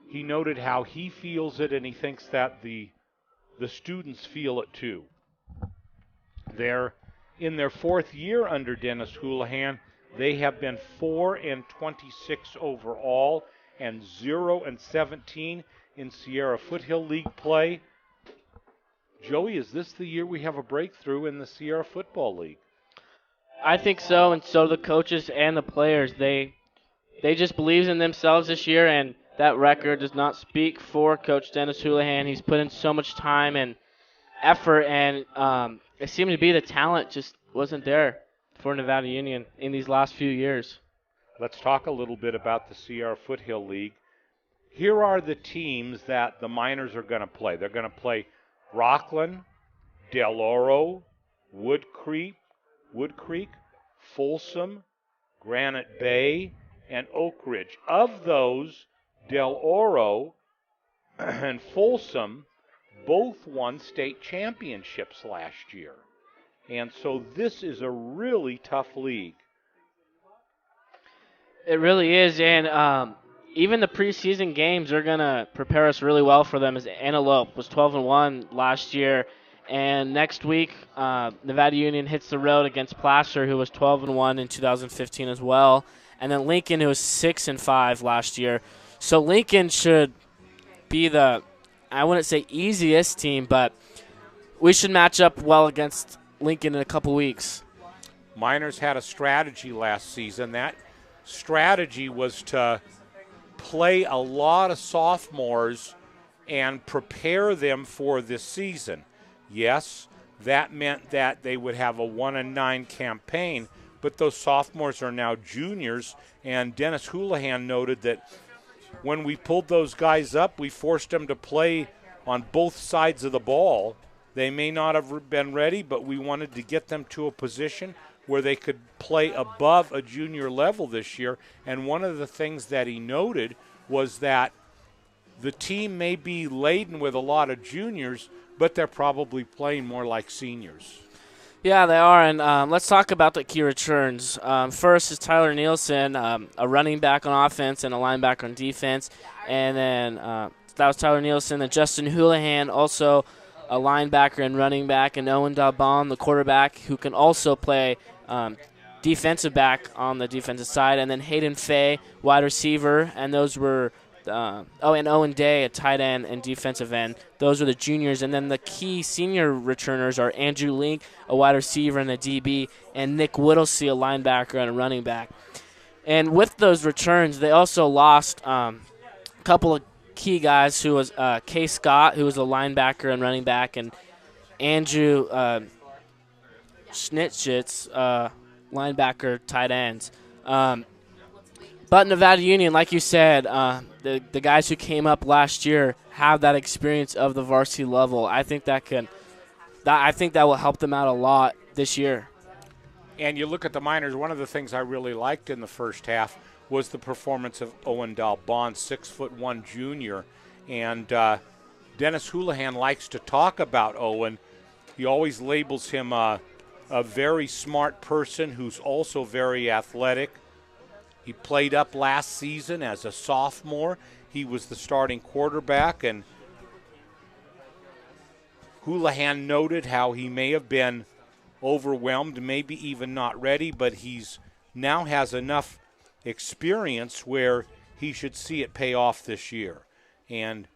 He noted how he feels it, and he thinks that the students feel it too. They're in their fourth year under Dennis Houlihan. They have been 4-26 overall and 0-17 in Sierra Foothill League play. Joey, is this the year we have a breakthrough in the Sierra Football League? I think so, and so the coaches and the players. They just believe in themselves this year, and that record does not speak for Coach Dennis Houlihan. He's put in so much time and effort, and it seemed to be the talent just wasn't there for Nevada Union in these last few years. Let's talk a little bit about the Sierra Foothill League. Here are the teams that the Miners are going to play. They're going to play Rockland, Del Oro, Wood Creek, Folsom, Granite Bay, and Oak Ridge. Of those, Del Oro and Folsom both won state championships last year. And so this is a really tough league. It really is, and even the preseason games are going to prepare us really well for them, as Antelope was 12-1 last year. And next week, Nevada Union hits the road against Placer, who was 12-1 in 2015 as well. And then Lincoln, who was 6-5 last year. So Lincoln should be the, I wouldn't say easiest team, but we should match up well against Lincoln in a couple weeks. Miners had a strategy last season. That strategy was to play a lot of sophomores and prepare them for this season. Yes, that meant that they would have a 1-9 campaign, but those sophomores are now juniors, and Dennis Houlihan noted that when we pulled those guys up, we forced them to play on both sides of the ball. They may not have been ready, but we wanted to get them to a position where they could play above a junior level this year. And one of the things that he noted was that the team may be laden with a lot of juniors, but they're probably playing more like seniors. Yeah, they are, and let's talk about the key returns. First is Tyler Nielsen, a running back on offense and a linebacker on defense. And then that was Tyler Nielsen. And Justin Houlihan, also a linebacker and running back, and Owen Dabon, the quarterback, who can also play defensive back on the defensive side. And then Hayden Fay, wide receiver, and those were and Owen Day, a tight end and defensive end. Those are the juniors. And then the key senior returners are Andrew Link, a wide receiver and a DB, and Nick Whittlesey, a linebacker and a running back. And with those returns, they also lost a couple of key guys, who was Kay Scott, who was a linebacker and running back, and Andrew Schnitzschitz, linebacker, tight ends. But Nevada Union, like you said, the guys who came up last year have that experience of the varsity level. I think that will help them out a lot this year. And you look at the Miners, one of the things I really liked in the first half was the performance of Owen Dalbon, 6'1" junior. And Dennis Houlihan likes to talk about Owen. He always labels him a very smart person who's also very athletic. He played up last season as a sophomore. He was the starting quarterback, and Houlihan noted how he may have been overwhelmed, maybe even not ready, but he's now has enough experience where he should see it pay off this year. And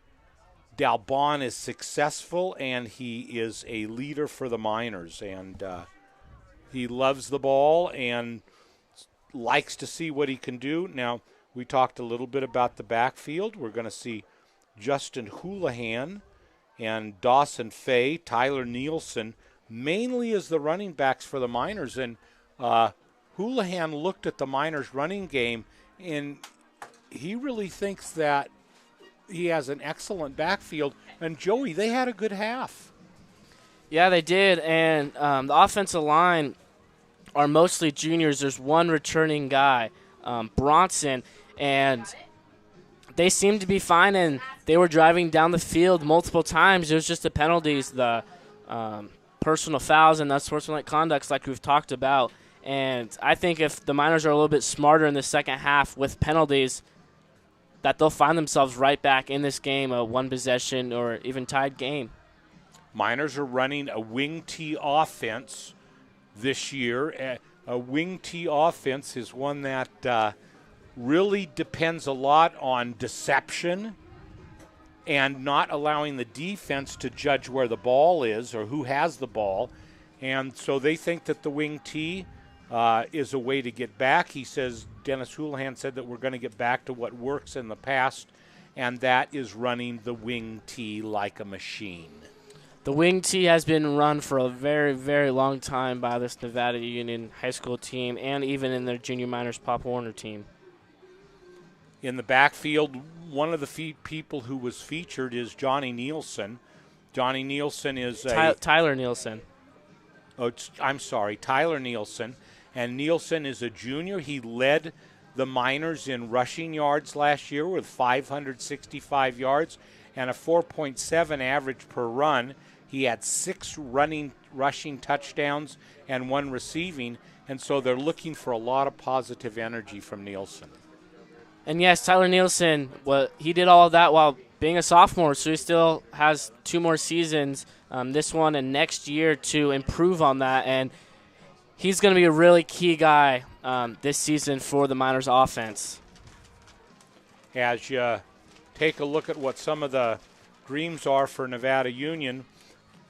Dalbon is successful, and he is a leader for the Miners, and he loves the ball and likes to see what he can do. Now, we talked a little bit about the backfield. We're going to see Justin Houlihan and Dawson Fay, Tyler Nielsen, mainly as the running backs for the Miners. And Houlihan looked at the Miners' running game, and he really thinks that he has an excellent backfield. And, Joey, they had a good half. Yeah, they did. And the offensive line are mostly juniors. There's one returning guy, Bronson, and they seemed to be fine, and they were driving down the field multiple times. It was just the penalties, the personal fouls, and unsportsmanlike conducts like we've talked about. And I think if the Miners are a little bit smarter in the second half with penalties, that they'll find themselves right back in this game, a one-possession or even tied game. Miners are running a wing T offense this year. A wing T offense is one that really depends a lot on deception and not allowing the defense to judge where the ball is or who has the ball. And so they think that the wing T is a way to get back. He says, Dennis Houlihan said that we're going to get back to what works in the past, and that is running the wing T like a machine. The wing T has been run for a very, very long time by this Nevada Union high school team and even in their junior minors Pop Warner team. In the backfield, one of the people who was featured is Johnny Nielsen. Johnny Nielsen is Tyler Nielsen. Oh, I'm sorry, Tyler Nielsen. And Nielsen is a junior. He led the Miners in rushing yards last year with 565 yards and a 4.7 average per run. He had 6 rushing touchdowns and 1 receiving, and so they're looking for a lot of positive energy from Nielsen. And yes, Tyler Nielsen, he did all of that while being a sophomore, so he still has 2 more seasons, this one and next year, to improve on that. And he's going to be a really key guy this season for the Miners offense. As you take a look at what some of the dreams are for Nevada Union,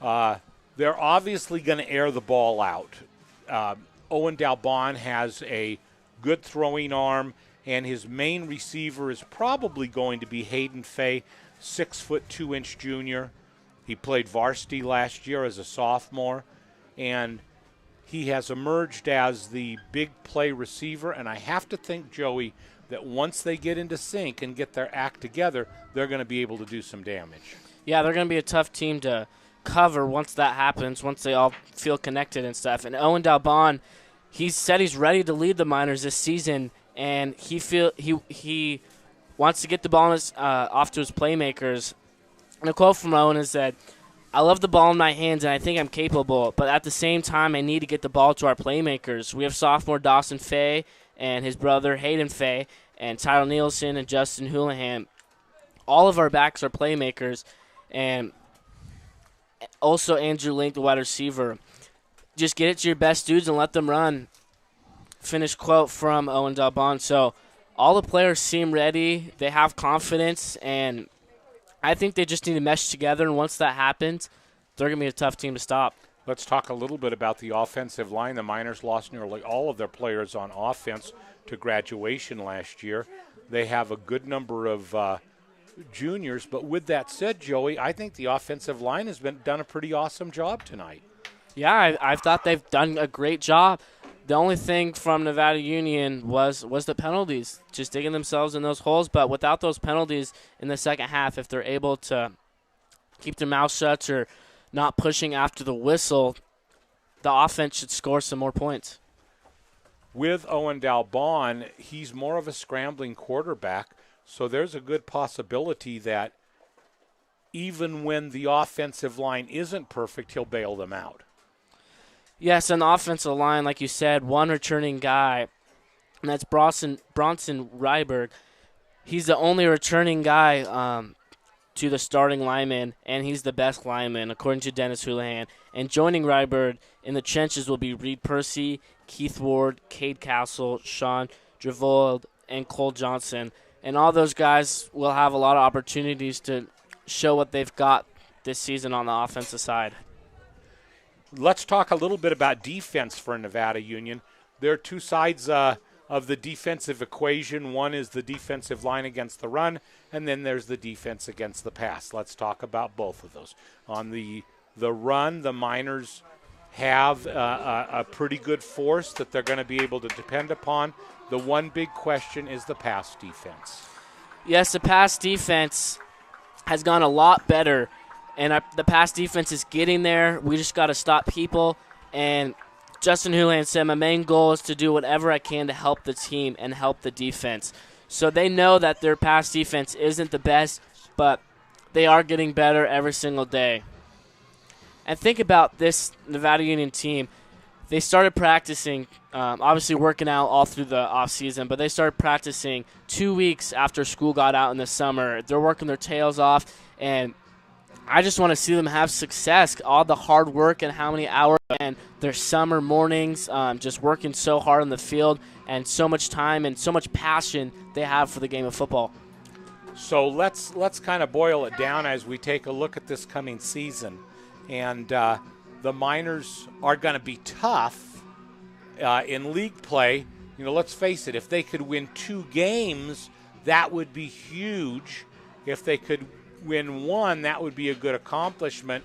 they're obviously going to air the ball out. Owen Dalbon has a good throwing arm, and his main receiver is probably going to be Hayden Fay, 6'2" junior. He played varsity last year as a sophomore, and he has emerged as the big play receiver. And I have to think, Joey, that once they get into sync and get their act together, they're going to be able to do some damage. Yeah, they're going to be a tough team to cover once that happens, once they all feel connected and stuff. And Owen Dalbon, he said he's ready to lead the Miners this season, and he wants to get the ball off to his playmakers. And a quote from Owen is that, "I love the ball in my hands, and I think I'm capable, but at the same time, I need to get the ball to our playmakers. We have sophomore Dawson Fay and his brother Hayden Fay and Tyler Nielsen and Justin Houlihan. All of our backs are playmakers, and also Andrew Link, the wide receiver. Just get it to your best dudes and let them run." Finish quote from Owen Dalbon. So all the players seem ready. They have confidence, and I think they just need to mesh together, and once that happens, they're going to be a tough team to stop. Let's talk a little bit about the offensive line. The Miners lost nearly all of their players on offense to graduation last year. They have a good number of juniors, but with that said, Joey, I think the offensive line has done a pretty awesome job tonight. Yeah, I thought they've done a great job. The only thing from Nevada Union was the penalties, just digging themselves in those holes. But without those penalties in the second half, if they're able to keep their mouth shut or not pushing after the whistle, the offense should score some more points. With Owen Dalbon, he's more of a scrambling quarterback, so there's a good possibility that even when the offensive line isn't perfect, he'll bail them out. Yes, an offensive line, like you said, one returning guy, and that's Bronson Ryberg. He's the only returning guy to the starting lineman, and he's the best lineman, according to Dennis Houlihan. And joining Ryberg in the trenches will be Reed Percy, Keith Ward, Cade Castle, Sean Drevold, and Cole Johnson. And all those guys will have a lot of opportunities to show what they've got this season on the offensive side. Let's talk a little bit about defense for Nevada Union. There are two sides of the defensive equation. One is the defensive line against the run, and then there's the defense against the pass. Let's talk about both of those. On the run, the Miners have a pretty good force that they're going to be able to depend upon. The one big question is the pass defense. Yes, the pass defense has gone a lot better, and the pass defense is getting there. We just got to stop people. And Justin Houlihan said my main goal is to do whatever I can to help the team and help the defense. So they know that their pass defense isn't the best, but they are getting better every single day. And think about this Nevada Union team. They started practicing, obviously working out all through the offseason, but they started practicing 2 weeks after school got out in the summer. They're working their tails off, and I just want to see them have success. All the hard work and how many hours and their summer mornings, just working so hard in the field, and so much time and so much passion they have for the game of football. So let's kind of boil it down as we take a look at this coming season. And the Miners are going to be tough in league play. You know, let's face it, if they could win 2 games, that would be huge. If they could win 1, that would be a good accomplishment.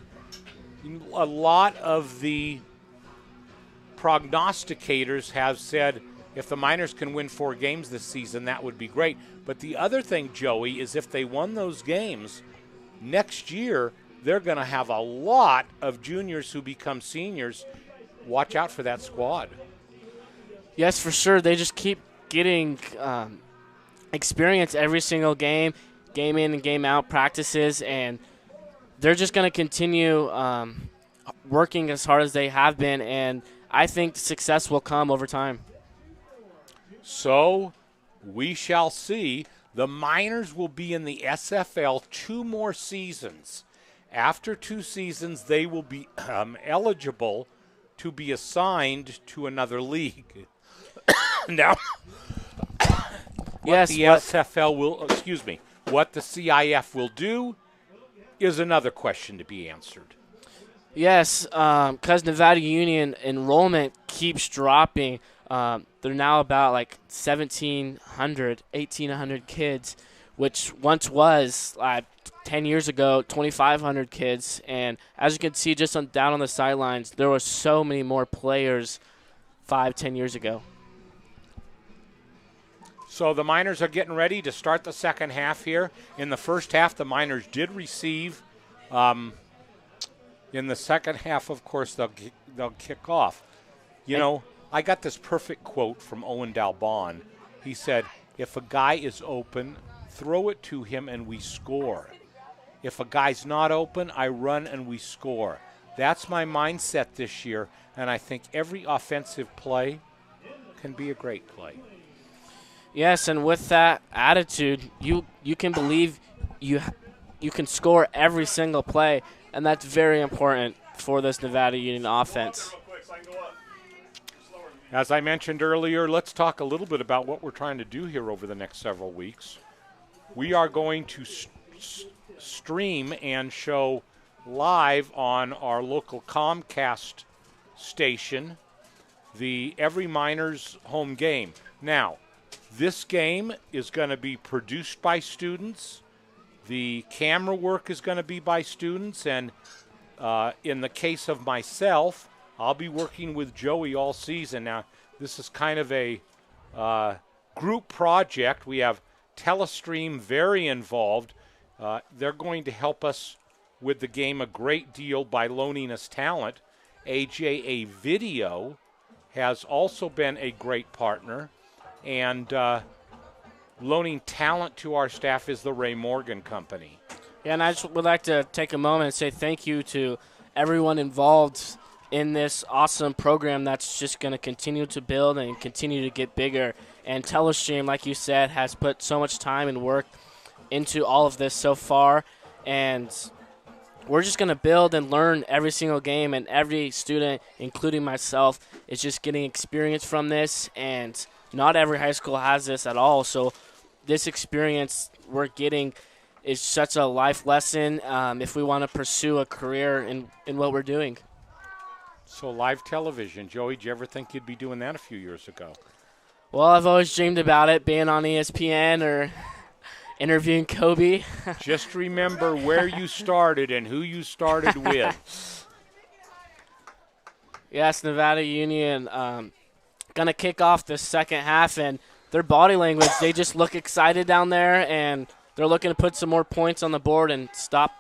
A lot of the prognosticators have said if the Miners can win 4 games this season, that would be great. But the other thing, Joey, is if they won those games, next year they're going to have a lot of juniors who become seniors. Watch out for that squad. Yes, for sure. They just keep getting experience every single game in and game out practices, and they're just going to continue working as hard as they have been, and I think success will come over time. So we shall see. The Miners will be in the SFL 2 more seasons. After 2 seasons, they will be eligible to be assigned to another league. Now, what the SFL will, what the CIF will do is another question to be answered. Yes, because Nevada Union enrollment keeps dropping. They're now about like 1,800 kids, which once was 10 years ago, 2,500 kids. And as you can see just down on the sidelines, there were so many more players 5-10 years ago. So the Miners are getting ready to start the second half here. In the first half, the Miners did receive. In the second half, of course, they'll kick off. You know, I got this perfect quote from Owen Dalbon. He said, if a guy is open, throw it to him and we score. If a guy's not open, I run and we score. That's my mindset this year, and I think every offensive play can be a great play. Yes, and with that attitude, you can believe you can score every single play, and that's very important for this Nevada Union offense. As I mentioned earlier, let's talk a little bit about what we're trying to do here over the next several weeks. We are going to stream and show live on our local Comcast station the Every Miners home game. Now, this game is going to be produced by students. The camera work is going to be by students, and in the case of myself, I'll be working with Joey all season. Now, this is kind of a group project. We have Telestream very involved. They're going to help us with the game a great deal by loaning us talent. AJA Video has also been a great partner, and loaning talent to our staff is the Ray Morgan Company. Yeah, and I just would like to take a moment and say thank you to everyone involved in this awesome program that's just going to continue to build and continue to get bigger. And Telestream, like you said, has put so much time and work into all of this so far. And we're just going to build and learn every single game, and every student, including myself, is just getting experience from this. And not every high school has this at all. So this experience we're getting is such a life lesson if we want to pursue a career in what we're doing. So live television. Joey, did you ever think you'd be doing that a few years ago? Well, I've always dreamed about it, being on ESPN or interviewing Kobe. Just remember where you started and who you started with. Yes, Nevada Union going to kick off the second half, and their body language, they just look excited down there, and they're looking to put some more points on the board and stop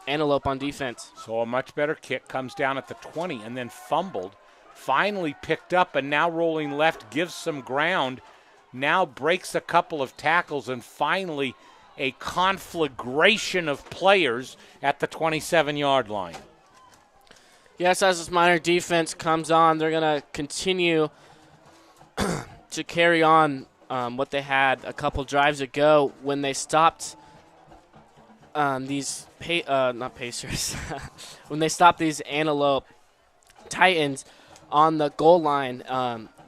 Antelope on defense. So a much better kick comes down at the 20 and then fumbled. Finally picked up and now rolling left, gives some ground. Now breaks a couple of tackles and finally a conflagration of players at the 27-yard line. Yes, as this Miner defense comes on, they're going to continue to carry on what they had a couple drives ago when they stopped these not Pacers when they stopped these Antelope Titans on the goal line.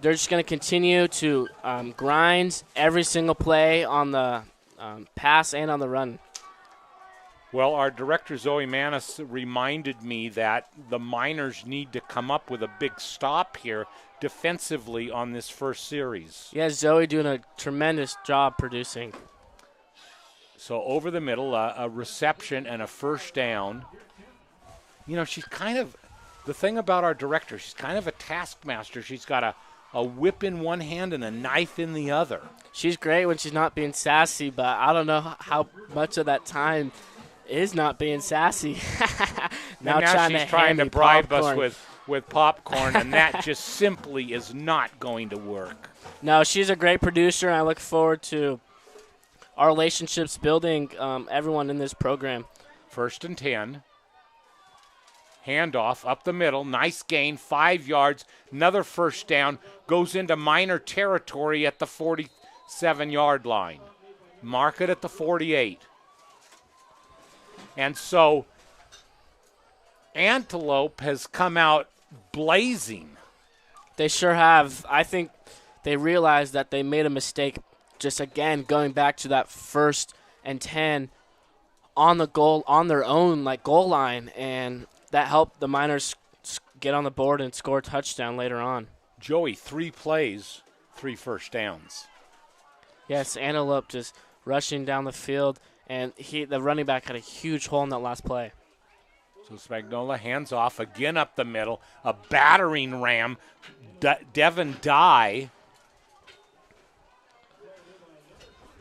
They're just going to continue to grind every single play on the pass and on the run. Well, our director, Zoe Manis, reminded me that the Miners need to come up with a big stop here defensively on this first series. Yeah, Zoe doing a tremendous job producing. So over the middle, a reception and a first down. You know, she's kind of, the thing about our director, she's kind of a taskmaster. She's got a whip in one hand and a knife in the other. She's great when she's not being sassy, but I don't know how much of that time is not being sassy. now she's trying to bribe us with popcorn, and that just simply is not going to work. No, she's a great producer, and I look forward to our relationships building everyone in this program. 1st and 10. Handoff up the middle. Nice gain, 5 yards. Another first down. Goes into Miner territory at the 47-yard line. Mark it at the 48. And so Antelope has come out blazing. They sure have. I think they realized that they made a mistake just, again, going back to that 1st and 10 on the goal, on their own, like, goal line, and that helped the Miners get on the board and score a touchdown later on. Joey, 3 plays, 3 first downs. Yes, Antelope just rushing down the field, and the running back had a huge hole in that last play. So Spagnola hands off again up the middle. A battering ram. Devin Dye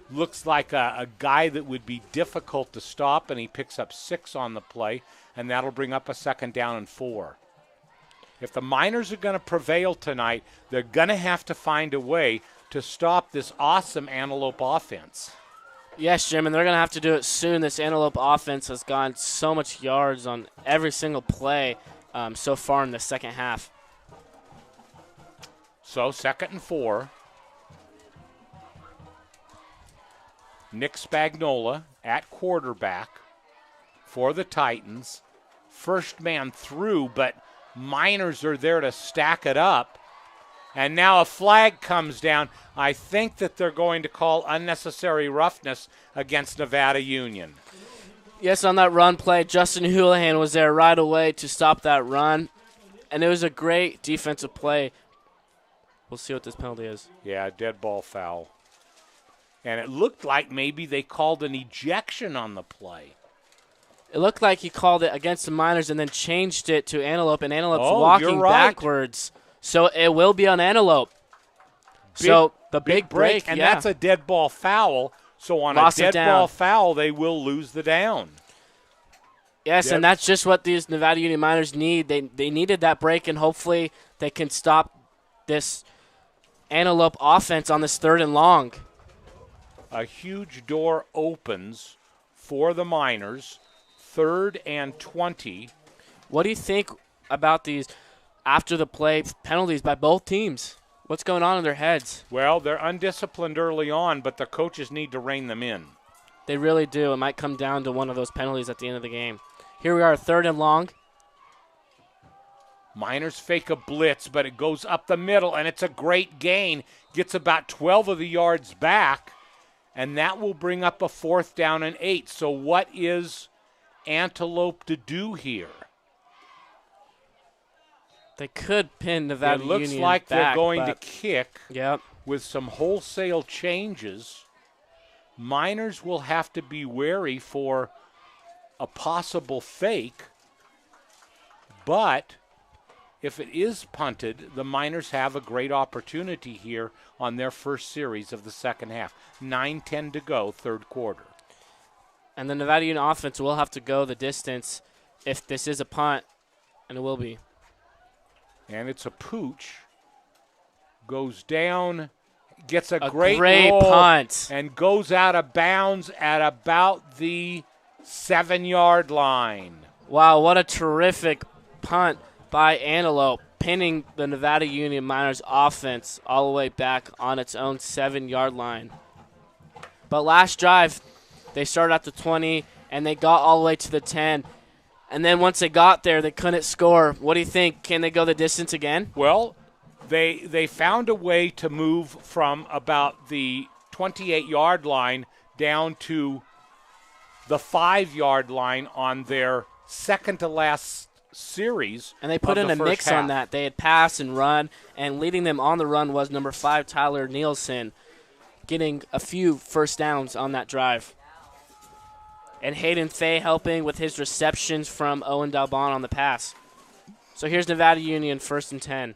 looks like a guy that would be difficult to stop, and he picks up 6 on the play, and that'll bring up a 2nd down and 4. If the Miners are going to prevail tonight, they're going to have to find a way to stop this awesome Antelope offense. Yes, Jim, and they're going to have to do it soon. This Antelope offense has gone so much yards on every single play so far in the second half. So 2nd and 4. Nick Spagnola at quarterback for the Titans. First man through, but Miners are there to stack it up. And now a flag comes down. I think that they're going to call unnecessary roughness against Nevada Union. Yes, on that run play, Justin Houlihan was there right away to stop that run. And it was a great defensive play. We'll see what this penalty is. Yeah, dead ball foul. And it looked like maybe they called an ejection on the play. It looked like he called it against the Miners and then changed it to Antelope, and Antelope's you're walking right. backwards. So it will be on Antelope. So the big break, and yeah. that's a dead ball foul. So on Lost a it dead down. ball foul, they will lose the down. Yes, Yep. and that's just what these Nevada Union Miners need. They needed that break, and hopefully they can stop this Antelope offense on this 3rd and long. A huge door opens for the Miners. 3rd and 20. What do you think about these after the play penalties by both teams? What's going on in their heads? Well, they're undisciplined early on, but the coaches need to rein them in. They really do. It might come down to one of those penalties at the end of the game. Here we are, 3rd and long. Miners fake a blitz, but it goes up the middle, and it's a great gain. Gets about 12 of the yards back, and that will bring up a 4th down and 8. So what is Antelope to do here? They could pin Nevada It looks Union like back, they're going to but- kick Yep. with some wholesale changes. Miners will have to be wary for a possible fake, but if it is punted, the Miners have a great opportunity here on their first series of the second half. 9:10 to go, third quarter. And the Nevada Union offense will have to go the distance if this is a punt, and it will be. And it's a pooch. Goes down, gets a Great roll, punt. and goes out of bounds at about the 7-yard line. Wow, what a terrific punt by Antelope, pinning the Nevada Union Miners offense all the way back on its own 7-yard line. But last drive, they started at the 20, and they got all the way to the 10. And then once they got there, they couldn't score. What do you think? Can they go the distance again? Well, they found a way to move from about the 28-yard line down to the 5-yard line on their second-to-last series. And they put of in the a first mix half. on that. They had pass and run, and leading them on the run was number 5, Tyler Nielsen, getting a few first downs on that drive. And Hayden Fay helping with his receptions from Owen Dalbon on the pass. So here's Nevada Union, 1st and 10.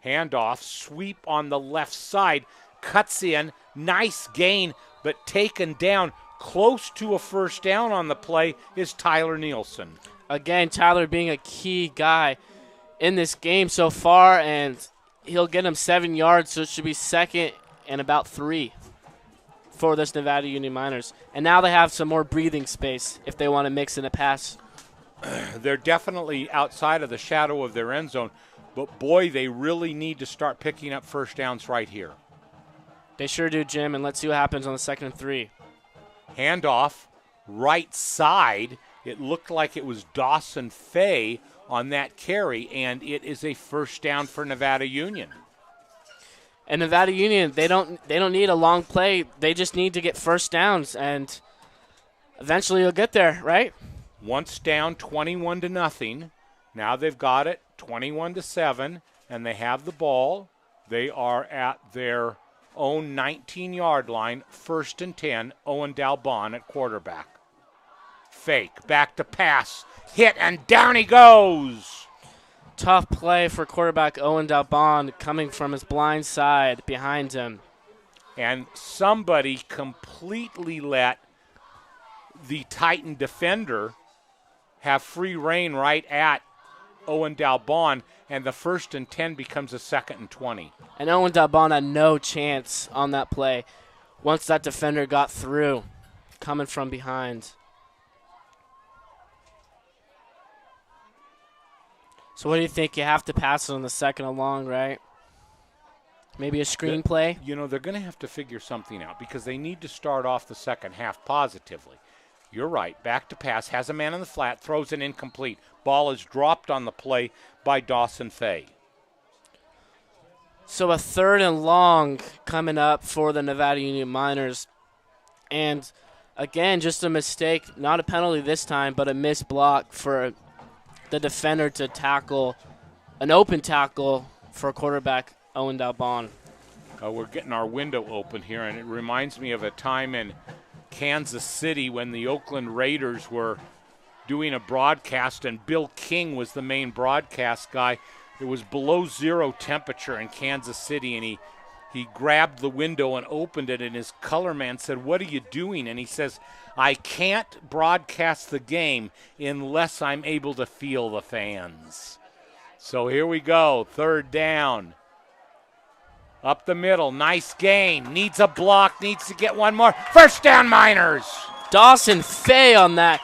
Handoff, sweep on the left side, cuts in, nice gain, but taken down. Close to a first down on the play is Tyler Nielsen. Again, Tyler being a key guy in this game so far, and he'll get him 7 yards, so it should be 2nd and about 3 for this Nevada Union Miners. And now they have some more breathing space if they want to mix in a pass. They're definitely outside of the shadow of their end zone, but boy, they really need to start picking up first downs right here. They sure do, Jim, and let's see what happens on the 2nd and 3. Handoff, right side. It looked like it was Dawson Fay on that carry, and it is a first down for Nevada Union. And Nevada Union, they don't need a long play. They just need to get first downs, and eventually you'll get there, right? Once down 21-0. Now they've got it 21-7, and they have the ball. They are at their own 19-yard line, 1st and 10. Owen Dalbon at quarterback. Fake, back to pass, hit, and down he goes. Tough play for quarterback Owen Dalbon coming from his blind side behind him. And somebody completely let the Titan defender have free reign right at Owen Dalbon, and the 1st and 10 becomes a 2nd and 20. And Owen Dalbon had no chance on that play once that defender got through, coming from behind. So what do you think? You have to pass it on the 2nd and long, right? Maybe a screen play? You know, they're going to have to figure something out because they need to start off the second half positively. You're right. Back to pass, has a man in the flat, throws it incomplete. Ball is dropped on the play by Dawson Fay. So a 3rd and long coming up for the Nevada Union Miners. And again, just a mistake, not a penalty this time, but a missed block for the defender to tackle, an open tackle for quarterback Owen Dalbon. We're getting our window open here, and it reminds me of a time in Kansas City when the Oakland Raiders were doing a broadcast, and Bill King was the main broadcast guy. It was below 0 temperature in Kansas City, and he grabbed the window and opened it, and his color man said, "What are you doing?" And he says, "I can't broadcast the game unless I'm able to feel the fans." So here we go, 3rd down. Up the middle, nice gain. Needs a block, needs to get one more. First down, Miners. Dawson Fay on that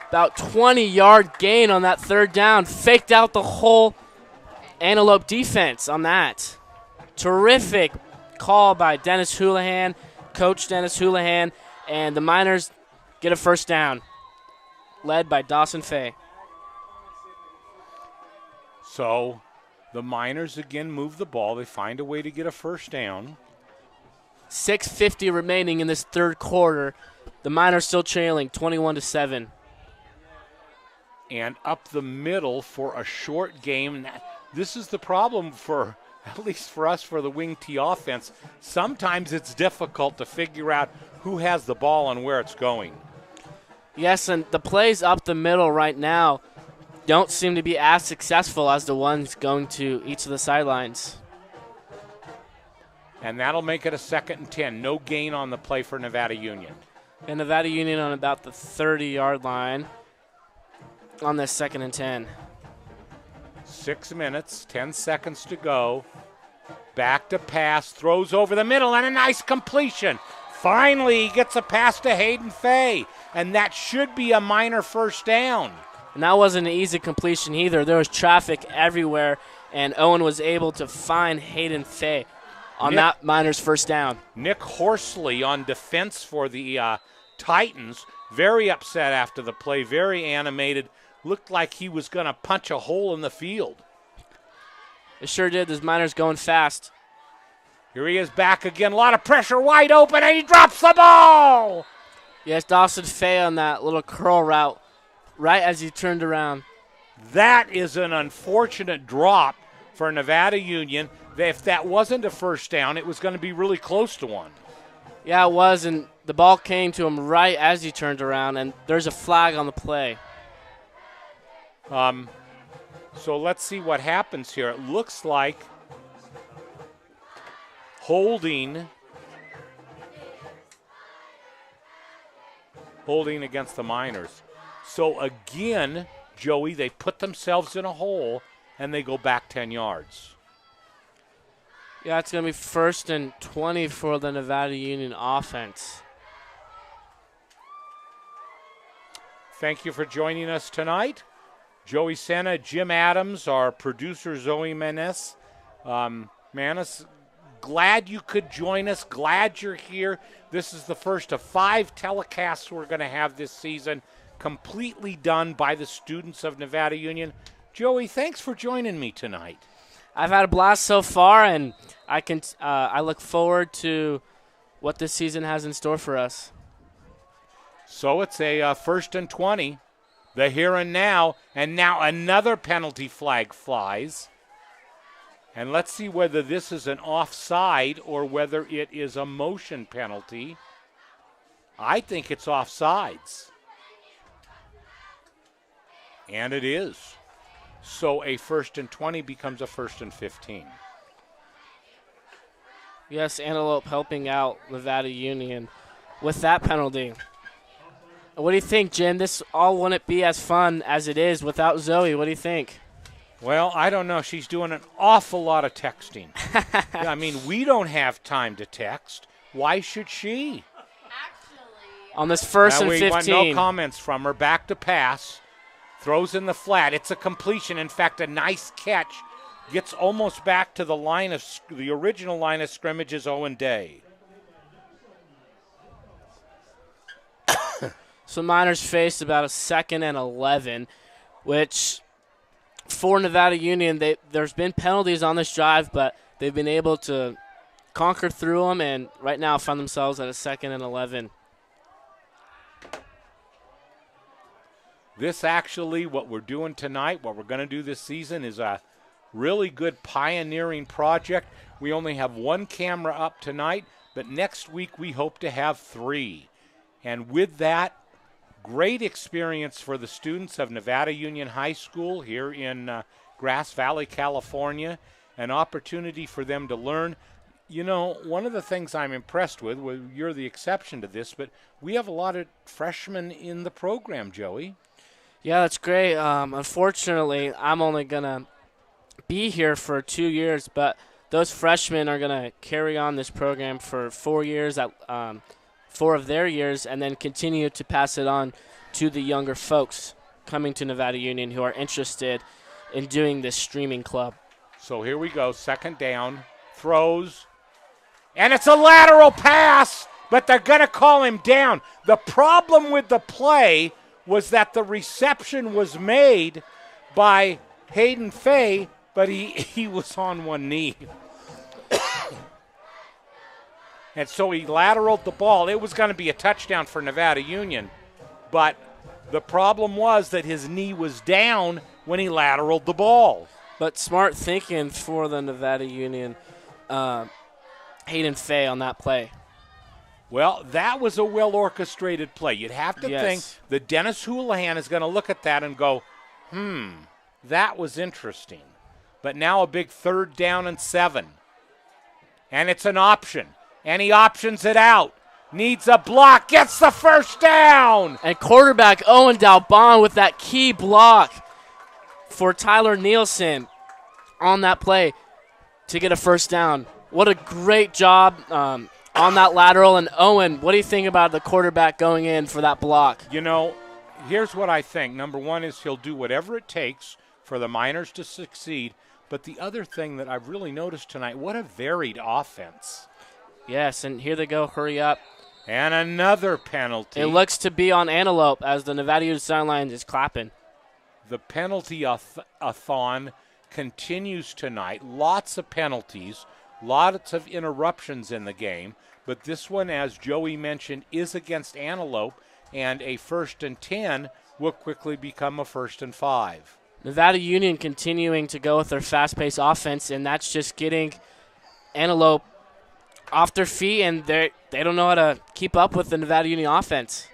about 20-yard gain on that 3rd down. Faked out the whole Antelope defense on that. Terrific call by Dennis Houlihan, Coach Dennis Houlihan, and the Miners get a first down, led by Dawson Fay. So the Miners again move the ball. They find a way to get a first down. 6:50 remaining in this third quarter. The Miners still trailing 21-7. And up the middle for a short game. This is the problem for, at least for us, for the wing T offense. Sometimes it's difficult to figure out who has the ball and where it's going. Yes, and the plays up the middle right now don't seem to be as successful as the ones going to each of the sidelines. And that'll make it a 2nd and 10. No gain on the play for Nevada Union. And Nevada Union on about the 30-yard line on this 2nd and 10. 6 minutes, 10 seconds to go. Back to pass, throws over the middle, and a nice completion. Finally, he gets a pass to Hayden Fay, and that should be a Miner first down. And that wasn't an easy completion either. There was traffic everywhere, and Owen was able to find Hayden Fay on that Miners first down. Nick Horsley on defense for the Titans, very upset after the play, very animated. Looked like he was going to punch a hole in the field. It sure did. This Miners going fast. Here he is back again. A lot of pressure, wide open, and he drops the ball. Yes, Dawson Fay on that little curl route right as he turned around. That is an unfortunate drop for Nevada Union. If that wasn't a first down, it was going to be really close to one. Yeah, it was, and the ball came to him right as he turned around, and there's a flag on the play. So let's see what happens here. It looks like holding against the Miners. So again, Joey, they put themselves in a hole, and they go back 10 yards. Yeah, it's going to be 1st and 20 for the Nevada Union offense. Thank you for joining us tonight. Joey Sena, Jim Adams, our producer Zoe Manis. Manis, glad you could join us. Glad you're here. This is the first of 5 telecasts we're going to have this season, completely done by the students of Nevada Union. Joey, thanks for joining me tonight. I've had a blast so far, and I look forward to what this season has in store for us. So it's a 1st and 20. The here and now another penalty flag flies. And let's see whether this is an offside or whether it is a motion penalty. I think it's offsides. And it is. So a 1st and 20 becomes a 1st and 15. Yes, Antelope helping out Nevada Union with that penalty. What do you think, Jim? This all wouldn't be as fun as it is without Zoe. What do you think? Well, I don't know. She's doing an awful lot of texting. I mean, we don't have time to text. Why should she? Actually, On this 1st and we 15. want no comments from her. Back to pass. Throws in the flat. It's a completion. In fact, a nice catch. Gets almost back to the line of the original line of scrimmage is Owen Day. So Miners faced about a 2nd and 11, which for Nevada Union, there's been penalties on this drive, but they've been able to conquer through them, and right now find themselves at a 2nd and 11. This actually, what we're doing tonight, what we're going to do this season is a really good pioneering project. We only have 1 camera up tonight, but next week we hope to have 3. And with that, great experience for the students of Nevada Union High School here in Grass Valley, California. An opportunity for them to learn. You know, one of the things I'm impressed with, well, you're the exception to this, but we have a lot of freshmen in the program, Joey. Yeah, that's great. Unfortunately, I'm only going to be here for 2 years, but those freshmen are going to carry on this program for 4 years, 4 of their years, and then continue to pass it on to the younger folks coming to Nevada Union who are interested in doing this streaming club. So here we go, 2nd down, throws, and it's a lateral pass, but they're going to call him down. The problem with the play was that the reception was made by Hayden Fay, but he was on one knee. And so he lateraled the ball. It was going to be a touchdown for Nevada Union, but the problem was that his knee was down when he lateraled the ball. But smart thinking for the Nevada Union, Hayden Fay on that play. Well, that was a well-orchestrated play. You'd have to think that Dennis Houlihan is going to look at that and go, that was interesting. But now a big 3rd down and 7. And it's an option. And he options it out. Needs a block. Gets the first down. And quarterback Owen Dalbon with that key block for Tyler Nielsen on that play to get a first down. What a great job on that lateral. And Owen, what do you think about the quarterback going in for that block? You know, here's what I think. Number one is he'll do whatever it takes for the Miners to succeed. But the other thing that I've really noticed tonight, what a varied offense. Yes, and here they go. Hurry up. And another penalty. It looks to be on Antelope as the Nevada Union sideline is clapping. The penalty-a-thon continues tonight. Lots of penalties, lots of interruptions in the game. But this one, as Joey mentioned, is against Antelope, and a 1st and 10 will quickly become a 1st and 5. Nevada Union continuing to go with their fast-paced offense, and that's just getting Antelope off their feet, and they don't know how to keep up with the Nevada Union offense.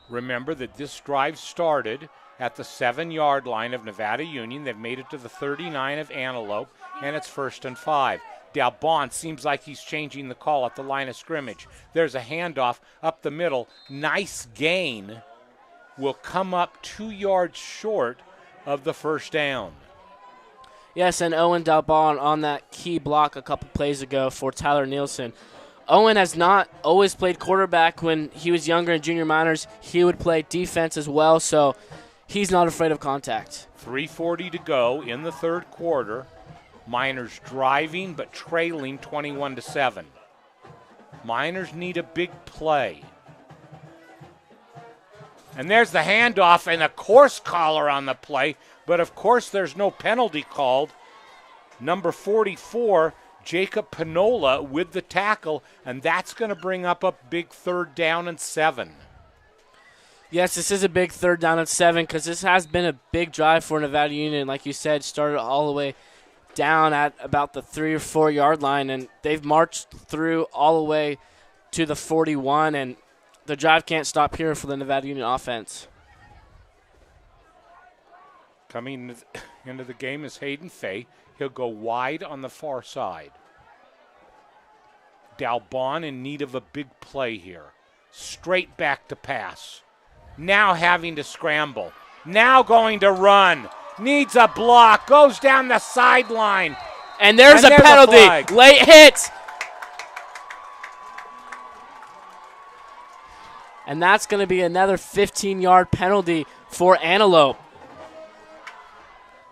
Remember that this drive started at the 7-yard line of Nevada Union. They've made it to the 39 of Antelope, and it's 1st and 5. Dalbon seems like he's changing the call at the line of scrimmage. There's a handoff up the middle. Nice gain. Will come up 2 yards short of the first down. Yes, and Owen Dalbon on that key block a couple plays ago for Tyler Nielsen. Owen has not always played quarterback. When he was younger in junior minors, he would play defense as well, so he's not afraid of contact. 3:40 to go in the 3rd quarter. Miners driving but trailing 21-7. Miners need a big play. And there's the handoff and a course collar on the play, but of course there's no penalty called. Number 44, Jacob Pinola with the tackle, and that's going to bring up a big 3rd down and 7. Yes, this is a big 3rd down and 7 because this has been a big drive for Nevada Union. Like you said, started all the way down at about the 3 or 4 yard line, and they've marched through all the way to the 41, and the drive can't stop here for the Nevada Union offense. Coming into the game is Hayden Fay. He'll go wide on the far side. Dalbon in need of a big play here. Straight back to pass. Now having to scramble. Now going to run. Needs a block. Goes down the sideline. And there's a penalty. Late hit. And that's going to be another 15-yard penalty for Antelope.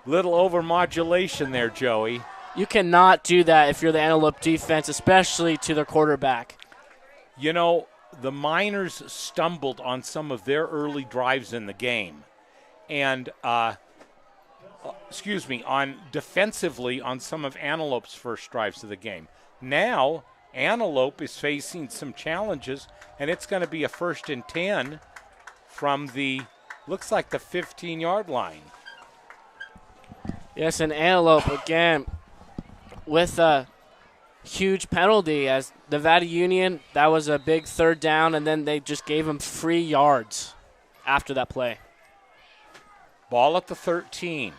Little overmodulation there, Joey. You cannot do that if you're the Antelope defense, especially to their quarterback. You know, the Miners stumbled on some of their early drives in the game. And, on defensively on some of Antelope's first drives of the game. Now, Antelope is facing some challenges, and it's going to be a 1st and 10 from looks like the 15-yard line. Yes, and Antelope, again, with a huge penalty as Nevada Union, that was a big 3rd down, and then they just gave them 3 yards after that play. Ball at the 13.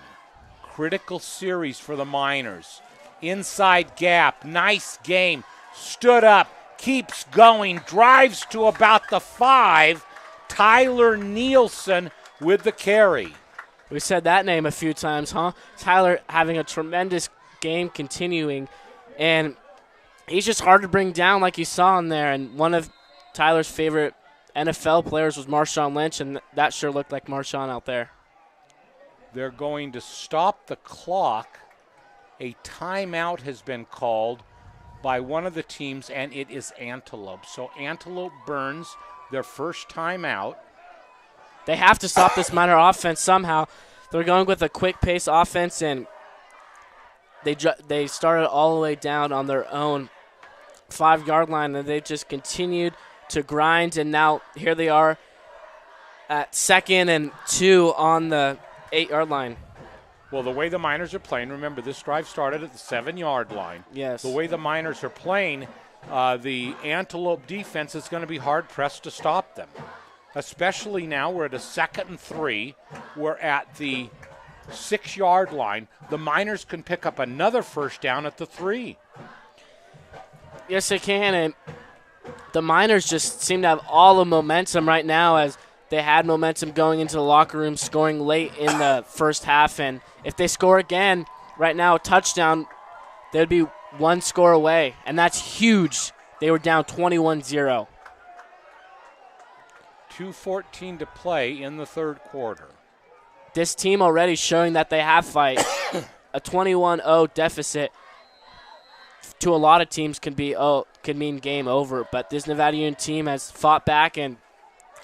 Critical series for the Miners. Inside gap, nice game. Stood up, keeps going, drives to about the 5. Tyler Nielsen with the carry. We said that name a few times, huh? Tyler having a tremendous game continuing, and he's just hard to bring down like you saw in there. And one of Tyler's favorite NFL players was Marshawn Lynch, and that sure looked like Marshawn out there. They're going to stop the clock. A timeout has been called by one of the teams, and it is Antelope. So Antelope burns their first timeout. They have to stop this Miner offense somehow. They're going with a quick-pace offense, and they started all the way down on their own 5-yard line, and they just continued to grind, and now here they are at 2nd and 2 on the 8-yard line. Well, the way the Miners are playing, remember this drive started at the 7-yard line. Yes. The way the Miners are playing, the Antelope defense is going to be hard-pressed to stop them, especially now we're at a 2nd and 3. We're at the 6-yard line. The Miners can pick up another first down at the 3. Yes, they can, and the Miners just seem to have all the momentum right now, as they had momentum going into the locker room, scoring late in the first half, and if they score again right now, a touchdown, they'd be 1 score away, and that's huge. They were down 21-0. 2:14 to play in the third quarter. This team already showing that they have fight. A 21-0 deficit to a lot of teams can mean game over, but this Nevada Union team has fought back, and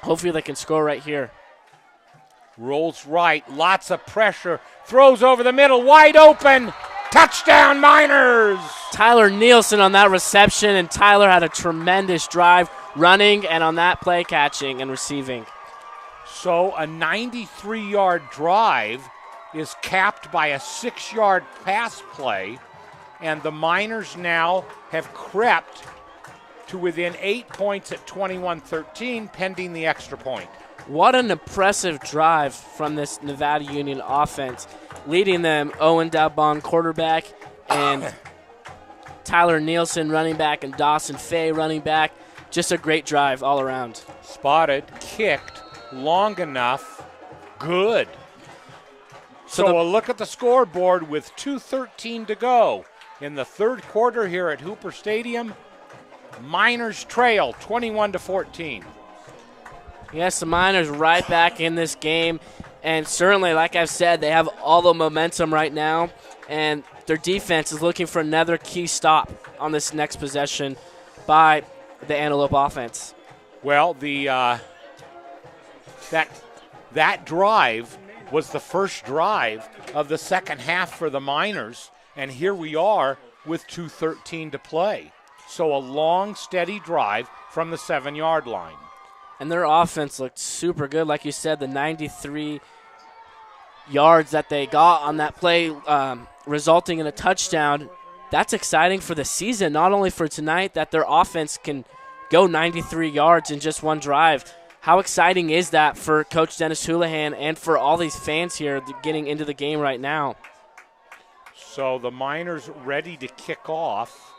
hopefully they can score right here. Rolls right, lots of pressure, throws over the middle, wide open, touchdown Miners! Tyler Nielsen on that reception, and Tyler had a tremendous drive running and on that play catching and receiving. So a 93-yard drive is capped by a 6-yard pass play, and the Miners now have crept to within 8 points at 21-13, pending the extra point. What an impressive drive from this Nevada Union offense, leading them Owen Dalbon, quarterback, and Tyler Nielsen, running back, and Dawson Fay, running back. Just a great drive all around. Spotted, kicked, long enough, good. So a look at the scoreboard with 2:13 to go in the third quarter here at Hooper Stadium. Miners trail 21-14. Yes, the Miners right back in this game, and certainly, like I've said, they have all the momentum right now, and their defense is looking for another key stop on this next possession by the Antelope offense. Well, that drive was the first drive of the second half for the Miners, and here we are with 2:13 to play. So a long, steady drive from the 7-yard line. And their offense looked super good. Like you said, the 93 yards that they got on that play resulting in a touchdown, that's exciting for the season, not only for tonight, that their offense can go 93 yards in just one drive. How exciting is that for Coach Dennis Houlihan and for all these fans here getting into the game right now? So the Miners ready to kick off.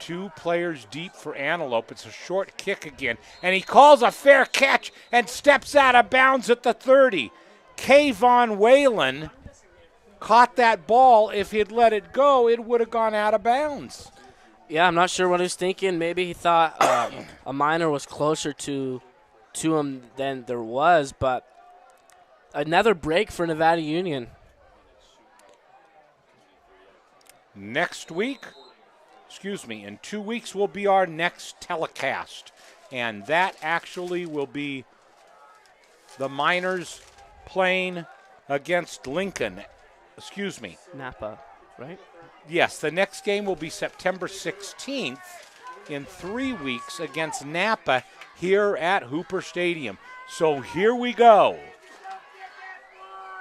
2 players deep for Antelope. It's a short kick again. And he calls a fair catch and steps out of bounds at the 30. Kayvon Whalen caught that ball. If he'd let it go, it would have gone out of bounds. Yeah, I'm not sure what he was thinking. Maybe he thought a Miner was closer to him than there was, but another break for Nevada Union. In 2 weeks will be our next telecast, and that actually will be the Miners playing against Napa, right? Yes, the next game will be September 16th in 3 weeks against Napa here at Hooper Stadium. So here we go.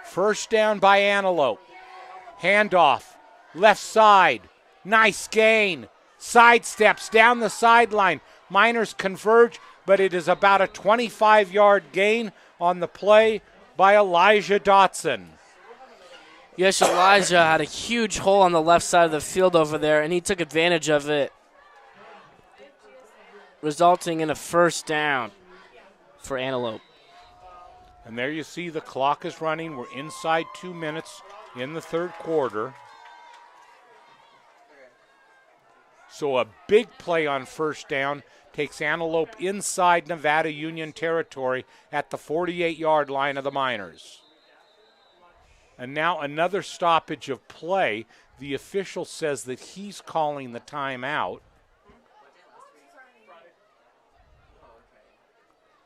First down by Antelope. Handoff, left side. Nice gain. Sidesteps down the sideline. Miners converge, but it is about a 25-yard gain on the play by Elijah Dotson. Yes, Elijah had a huge hole on the left side of the field over there, and he took advantage of it, resulting in a first down for Antelope. And there you see the clock is running. We're inside 2 minutes in the third quarter. So a big play on first down takes Antelope inside Nevada Union territory at the 48-yard line of the Miners. And now another stoppage of play. The official says that he's calling the timeout.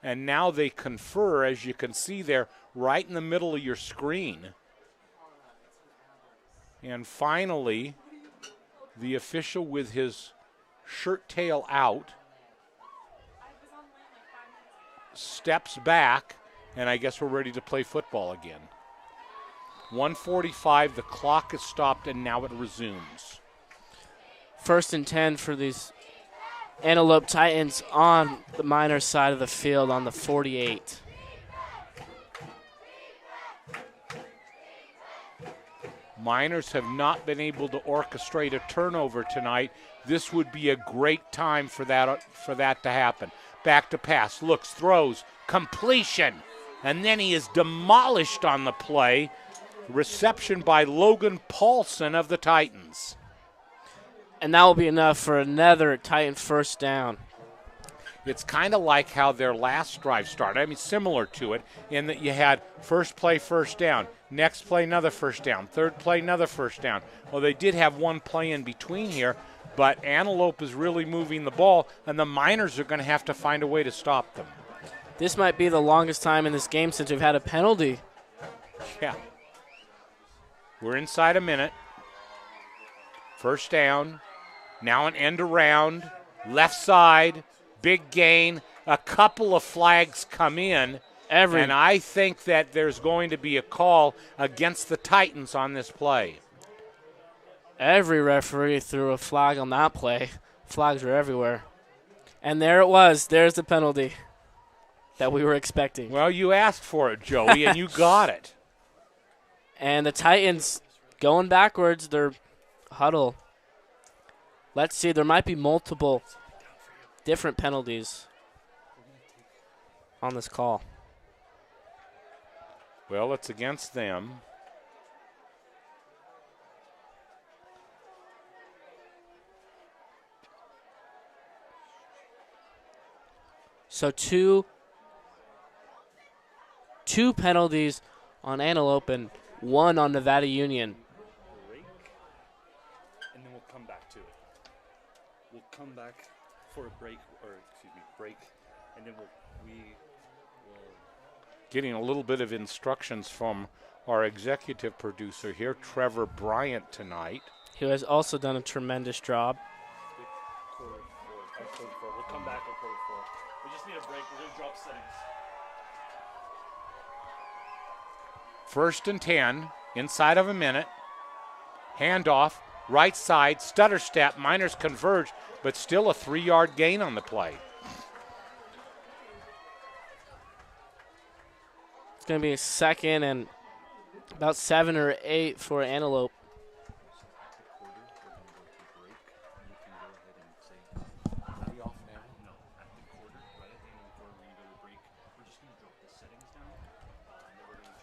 And now they confer, as you can see there, right in the middle of your screen. And finally, the official with his shirt tail out steps back, and I guess we're ready to play football again. 1:45, the clock is stopped, and now it resumes. 1st and 10 for these Antelope Titans on the Miners side of the field on the 48. Miners have not been able to orchestrate a turnover tonight. This would be a great time for that to happen. Back to pass, looks, throws, completion, and then he is demolished on the play. Reception by Logan Paulson of the Titans. And that will be enough for another Titan 1st down. It's kind of like how their last drive started. I mean, similar to it in that you had first play, 1st down. Next play, another 1st down. Third play, another 1st down. Well, they did have one play in between here, but Antelope is really moving the ball, and the Miners are going to have to find a way to stop them. This might be the longest time in this game since we've had a penalty. Yeah. We're inside a minute. 1st down. Now an end around. Left side. Big gain. A couple of flags come in. And I think that there's going to be a call against the Titans on this play. Every referee threw a flag on that play. Flags were everywhere. And there it was. There's the penalty that we were expecting. Well, you asked for it, Joey, and you got it. And the Titans going backwards, their huddle. Let's see, there might be multiple different penalties on this call. Well, it's against them. So two penalties on Antelope and one on Nevada Union. Break, and then we'll come back to it. We'll come back for a break, and then we will. Getting a little bit of instructions from our executive producer here, Trevor Bryant, tonight. Who has also done a tremendous job. Quarter four. We'll come back at quarter 4. We just need a break. We're going to drop settings. 1st and 10, inside of a minute. Handoff, right side, stutter step. Miners converge, but still a 3-yard gain on the play. It's going to be a 2nd and about 7 or 8 for Antelope.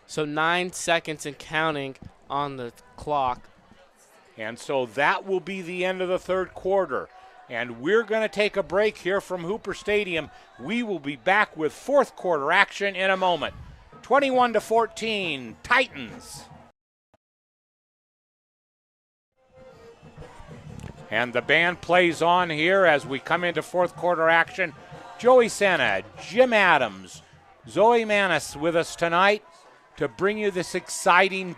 So 9 seconds and counting on the clock. And so that will be the end of the 3rd quarter. And we're going to take a break here from Hooper Stadium. We will be back with 4th quarter action in a moment. 21-14, Titans. And the band plays on here as we come into 4th quarter action. Joey Sena, Jim Adams, Zoe Manis with us tonight to bring you this exciting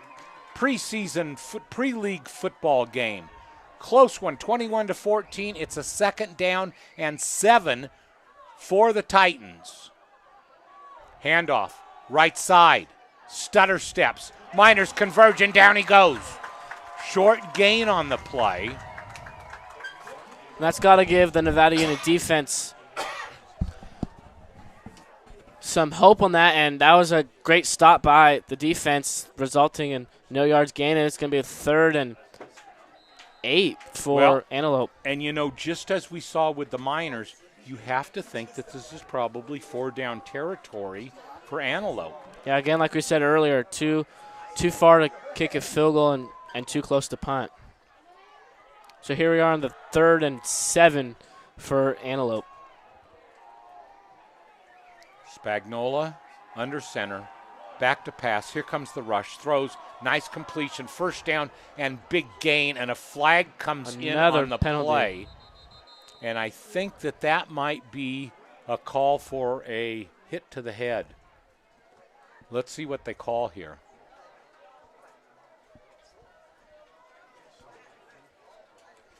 preseason pre-league football game. Close one, 21-14. It's a 2nd down and 7 for the Titans. Handoff, right side, stutter steps. Miners converge and down he goes. Short gain on the play. And that's got to give the Nevada Union defense some hope on that, and that was a great stop by the defense, resulting in no yards gain, and it's going to be a 3rd and 8 for Antelope. And, you know, just as we saw with the Miners, you have to think that this is probably 4-down territory for Antelope. Yeah, again, like we said earlier, too far to kick a field goal and too close to punt. So here we are on the 3rd and 7 for Antelope. Spagnola under center, back to pass. Here comes the rush. Throws, nice completion, 1st down and big gain, and a flag comes in on the play. And I think that might be a call for a hit to the head. Let's see what they call here.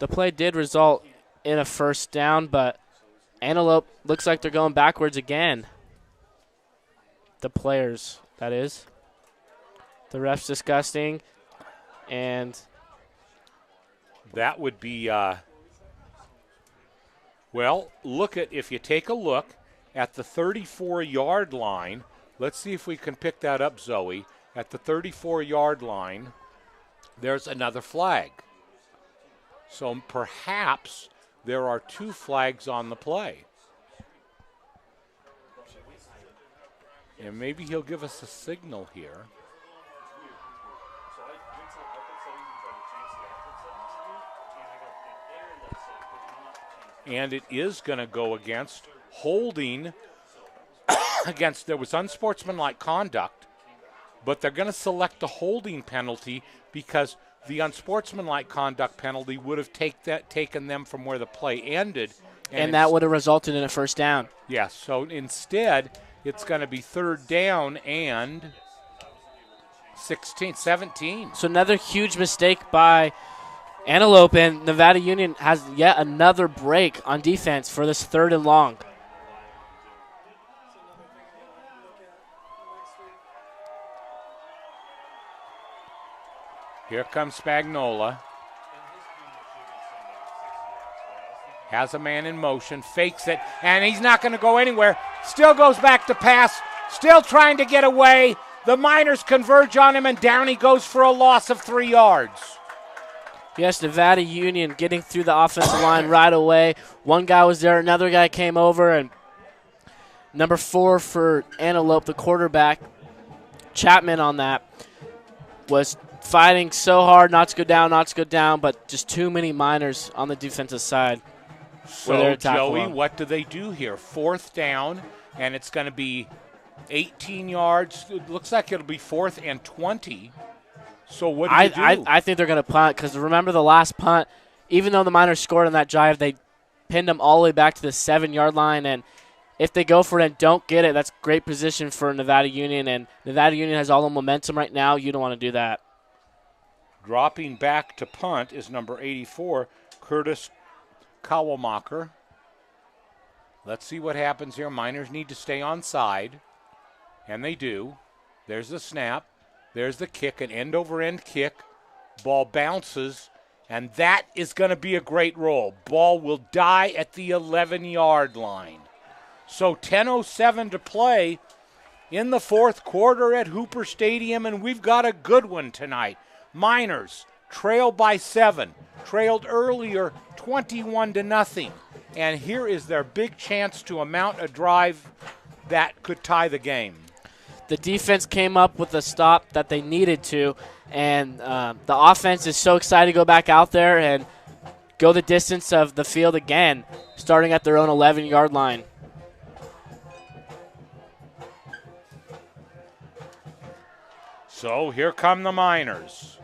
The play did result in a first down, but Antelope looks like they're going backwards again. The players, that is. The ref's disgusting, and that would be, well, if you take a look at the 34-yard line, let's see if we can pick that up, Zoe. At the 34-yard line, there's another flag. So perhaps there are 2 flags on the play. And maybe he'll give us a signal here. And it is going to go against holding against, there was unsportsmanlike conduct, but they're going to select the holding penalty because the unsportsmanlike conduct penalty would have taken them from where the play ended. And that would have resulted in a first down. Yes, so instead it's going to be 3rd down and 17. So another huge mistake by Antelope, and Nevada Union has yet another break on defense for this 3rd and long. Here comes Spagnola. Has a man in motion, fakes it, and he's not going to go anywhere. Still goes back to pass, still trying to get away. The Miners converge on him, and down he goes for a loss of 3 yards. Yes, Nevada Union getting through the offensive line right away. One guy was there, another guy came over, and number 4 for Antelope, the quarterback, Chapman on that, was fighting so hard not to go down, but just too many Miners on the defensive side. So, Joey, what do they do here? 4th down, and it's going to be 18 yards. It looks like it'll be 4th and 20. So what do you do? I think they're going to punt because remember the last punt, even though the Miners scored on that drive, they pinned them all the way back to the 7-yard line, and if they go for it and don't get it, that's great position for Nevada Union, and Nevada Union has all the momentum right now. You don't want to do that. Dropping back to punt is number 84, Curtis Kawamacher. Let's see what happens here. Miners need to stay on side, and they do. There's the snap. There's the kick, an end-over-end kick. Ball bounces, and that is going to be a great roll. Ball will die at the 11-yard line. So 10:07 to play in the 4th quarter at Hooper Stadium, and we've got a good one tonight. Miners trail by 7, trailed earlier 21-0, and here is their big chance to mount a drive that could tie the game. The defense came up with a stop that they needed to, and the offense is so excited to go back out there and go the distance of the field again, starting at their own 11-yard line. So here come the Miners.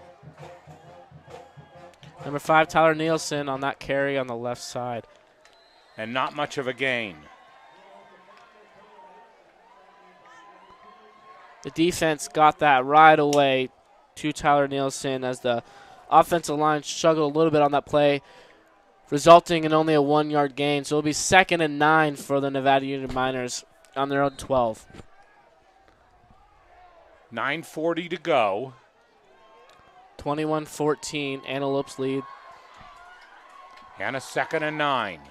Number 5, Tyler Nielsen on that carry on the left side. And not much of a gain. The defense got that right away to Tyler Nielsen as the offensive line struggled a little bit on that play, resulting in only a 1-yard gain. So it'll be 2nd and 9 for the Nevada Union Miners on their own 12. 9:40 to go. 21-14, Antelope's lead. And a 2nd and 9.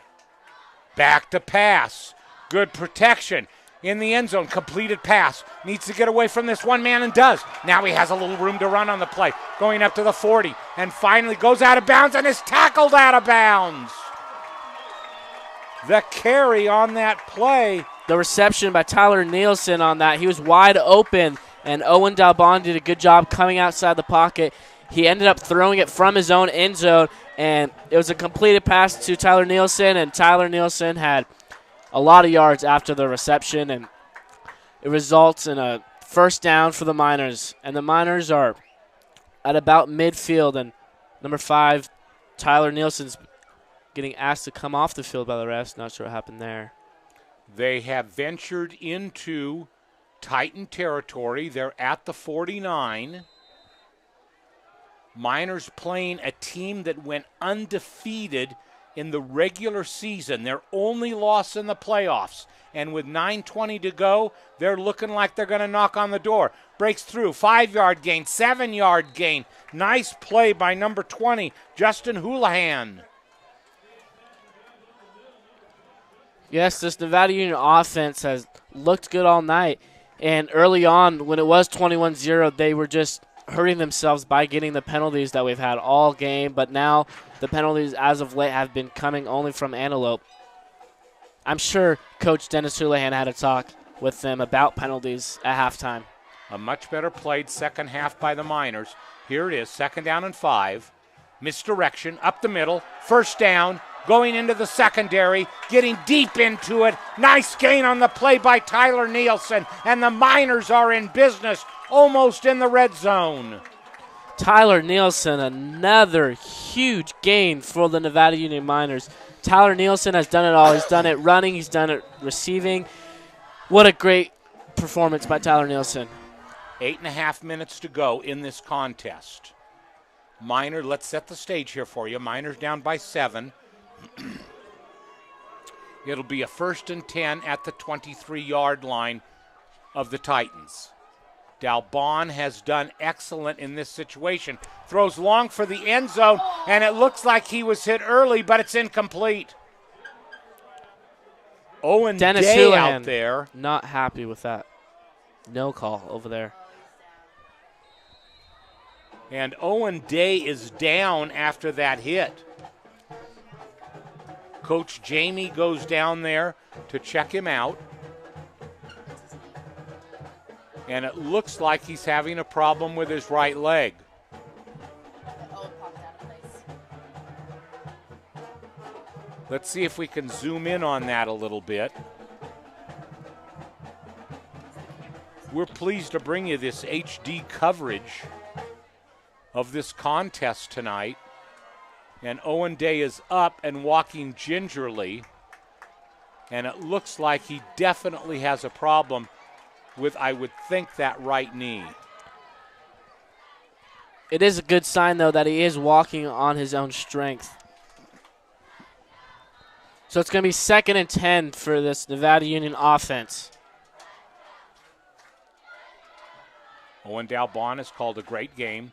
Back to pass. Good protection. In the end zone, completed pass. Needs to get away from this one man and does. Now he has a little room to run on the play. Going up to the 40 and finally goes out of bounds and is tackled out of bounds. The carry on that play. The reception by Tyler Nielsen on that. He was wide open, and Owen Dalbon did a good job coming outside the pocket. He ended up throwing it from his own end zone, and it was a completed pass to Tyler Nielsen, and Tyler Nielsen had a lot of yards after the reception, and it results in a first down for the Miners. And the Miners are at about midfield, and number 5, Tyler Nielsen's getting asked to come off the field by the refs. Not sure what happened there. They have ventured into Titan territory. They're at the 49. Miners playing a team that went undefeated in the regular season, their only loss in the playoffs. And with 9:20 to go, they're looking like they're going to knock on the door. Breaks through, 5-yard gain, 7-yard gain. Nice play by number 20, Justin Houlihan. Yes, this Nevada Union offense has looked good all night. And early on, when it was 21-0, they were just hurting themselves by getting the penalties that we've had all game. But now the penalties as of late have been coming only from Antelope. I'm sure Coach Dennis Houlihan had a talk with them about penalties at halftime. A much better played second half by the Miners. Here it is, 2nd down and 5. Misdirection, up the middle, 1st down, going into the secondary, getting deep into it. Nice gain on the play by Tyler Nielsen, and the Miners are in business, almost in the red zone. Tyler Nielsen, another huge gain for the Nevada Union Miners. Tyler Nielsen has done it all. He's done it running. He's done it receiving. What a great performance by Tyler Nielsen. 8.5 minutes to go in this contest. Miners, let's set the stage here for you. Miners down by 7. It'll be a 1st and 10 at the 23-yard line of the Titans. Dalbon has done excellent in this situation. Throws long for the end zone, and it looks like he was hit early, but it's incomplete. Owen Dennis Day Houlihan, out there. not happy with that. No call over there. And Owen Day is down after that hit. Coach Jamie goes down there to check him out. And it looks like he's having a problem with his right leg. Let's see if we can zoom in on that a little bit. We're pleased to bring you this HD coverage of this contest tonight. And Owen Day is up and walking gingerly. And it looks like he definitely has a problem with, I would think, that right knee. It is a good sign, though, that he is walking on his own strength. So it's going to be 2nd and 10 for this Nevada Union offense. Owen Dalbon has called a great game.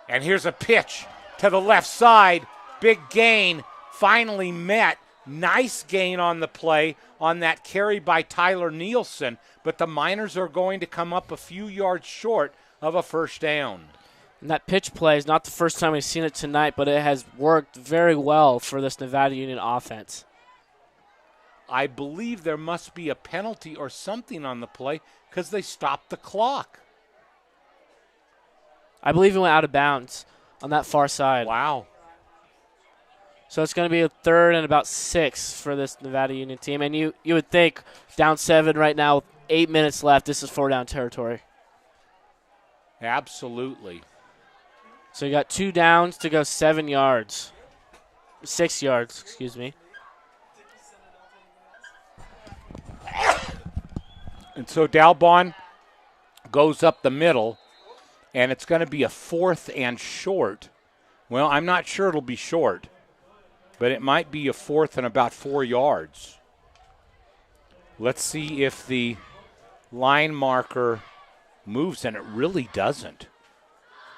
And here's a pitch to the left side. Big gain, finally met. Nice gain on the play on that carry by Tyler Nielsen, but the Miners are going to come up a few yards short of a 1st down. And that pitch play is not the first time we've seen it tonight, but it has worked very well for this Nevada Union offense. I believe there must be a penalty or something on the play because they stopped the clock. I believe it went out of bounds on that far side. Wow. So it's going to be a 3rd and about 6 for this Nevada Union team. And you would think down 7 right now with 8 minutes left, this is 4-down territory. Absolutely. So you got 2 downs to go 7 yards. 6 yards, excuse me. And so Dalbon goes up the middle, and it's going to be a 4th and short. Well, I'm not sure it'll be short, but it might be a 4th and about 4 yards. Let's see if the line marker moves, and it really doesn't.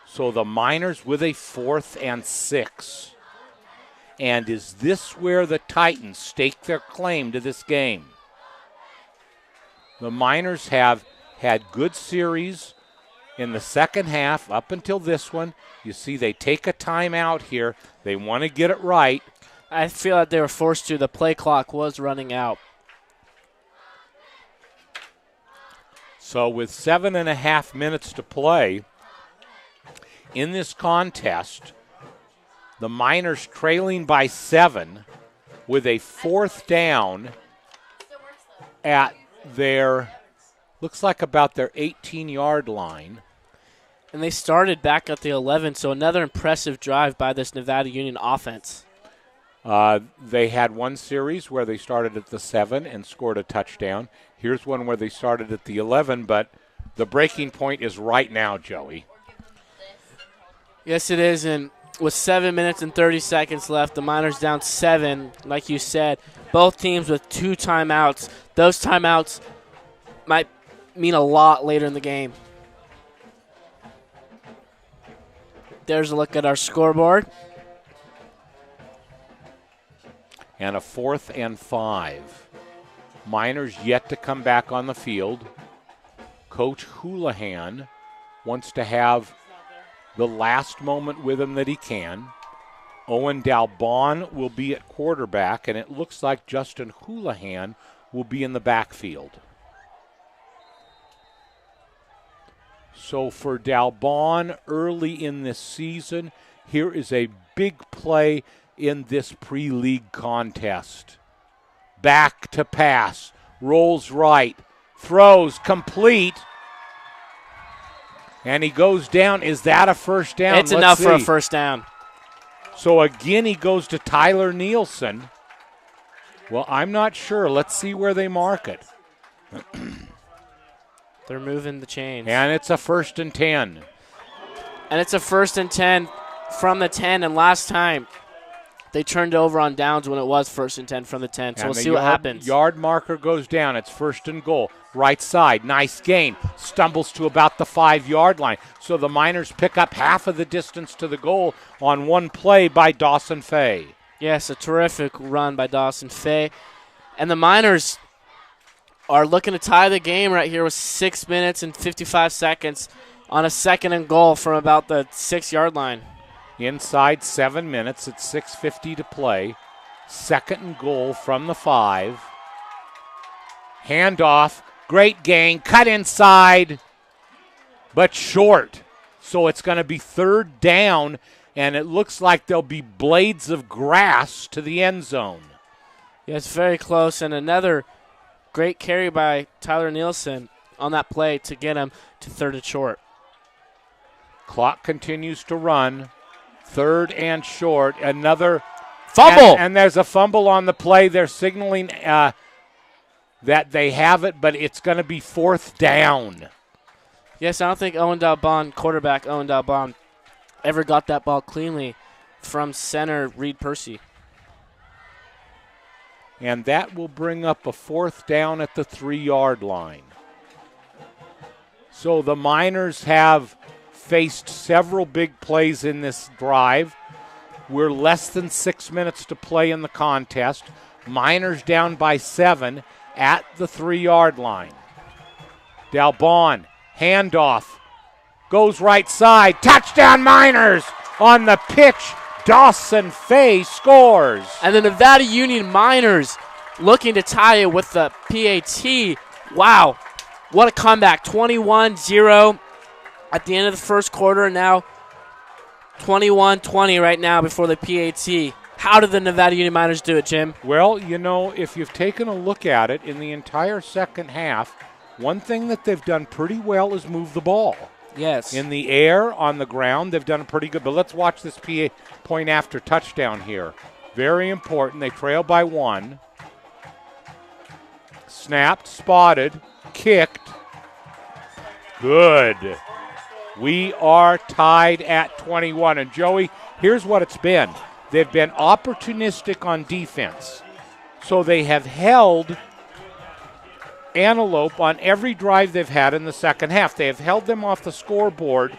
So the Miners with a 4th and 6. And is this where the Titans stake their claim to this game? The Miners have had good series in the second half up until this one. You see they take a timeout here. They want to get it right. I feel like they were forced to. The play clock was running out. So with 7.5 minutes to play in this contest, the Miners trailing by 7 with a 4th down at their, looks like about their 18-yard line. And they started back at the 11, so another impressive drive by this Nevada Union offense. They had one series where they started at the 7 and scored a touchdown. Here's one where they started at the 11, but the breaking point is right now, Joey. Yes, it is, and with 7 minutes and 30 seconds left, the Miners down 7, like you said. Both teams with 2 timeouts. Those timeouts might mean a lot later in the game. There's a look at our scoreboard. And a 4th and 5. Miners yet to come back on the field. Coach Houlihan wants to have the last moment with him that he can. Owen Dalbon will be at quarterback, and it looks like Justin Houlihan will be in the backfield. So for Dalbon early in this season, here is a big play in this pre-league contest. Back to pass, rolls right, throws complete, and he goes down. Is that a first down? It's enough for a first down. So again, he goes to Tyler Nielsen. Well, I'm not sure. Let's see where they mark it. They're moving the chains. And it's a 1st and 10. And it's a 1st and 10 from the 10, and last time they turned over on downs when it was 1st and 10 from the 10. So And we'll the see what happens. Yard marker goes down. It's 1st and goal. Right side, nice gain. Stumbles to about the 5-yard line. So the Miners pick up half of the distance to the goal on one play by Dawson Fay. Yes, a terrific run by Dawson Fay. And the Miners are looking to tie the game right here with 6 minutes and 55 seconds on a 2nd and goal from about the 6-yard line. Inside 7 minutes, it's 6:50 to play. 2nd and goal from the 5. Handoff, great gain, cut inside, but short. So it's going to be 3rd down, and it looks like there'll be blades of grass to the end zone. Yeah, it's very close, and another great carry by Tyler Nielsen on that play to get him to 3rd and short. Clock continues to run. 3rd and short. Another fumble. And there's a fumble on the play. They're signaling that they have it, but it's going to be 4th down. Yes, I don't think quarterback Owen Dalbon, ever got that ball cleanly from center Reed Percy. And that will bring up a 4th down at the 3-yard line. So the Miners have faced several big plays in this drive. We're less than 6 minutes to play in the contest. Miners down by 7 at the 3-yard line. Dalbon, handoff, goes right side. Touchdown Miners on the pitch. Dawson Fay scores. And the Nevada Union Miners looking to tie it with the PAT. Wow, what a comeback. 21-0 at the end of the first quarter. Now 21-20 right now before the PAT. How did the Nevada Union Miners do it, Jim? Well, you know, if you've taken a look at it in the entire second half, one thing that they've done pretty well is move the ball. Yes. In the air, on the ground, they've done pretty good. But let's watch this PA point after touchdown here. Very important. They trail by 1. Snapped, spotted, kicked. Good. We are tied at 21. And, Joey, here's what it's been. They've been opportunistic on defense. So they have held Antelope on every drive they've had in the second half. They have held them off the scoreboard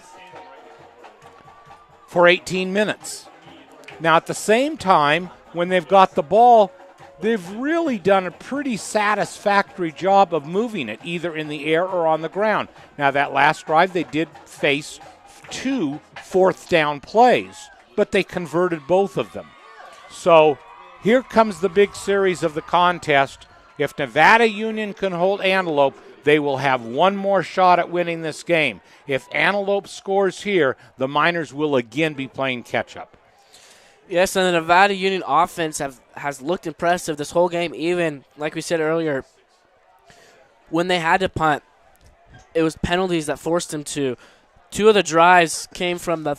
for 18 minutes. Now, at the same time, when they've got the ball, they've really done a pretty satisfactory job of moving it, either in the air or on the ground. Now, that last drive, they did face 2 4th down plays, but they converted both of them. So here comes the big series of the contest. If Nevada Union can hold Antelope, they will have one more shot at winning this game. If Antelope scores here, the Miners will again be playing catch-up. Yes, and the Nevada Union offense has looked impressive this whole game, even, like we said earlier, when they had to punt, it was penalties that forced them to. 2 of the drives came from the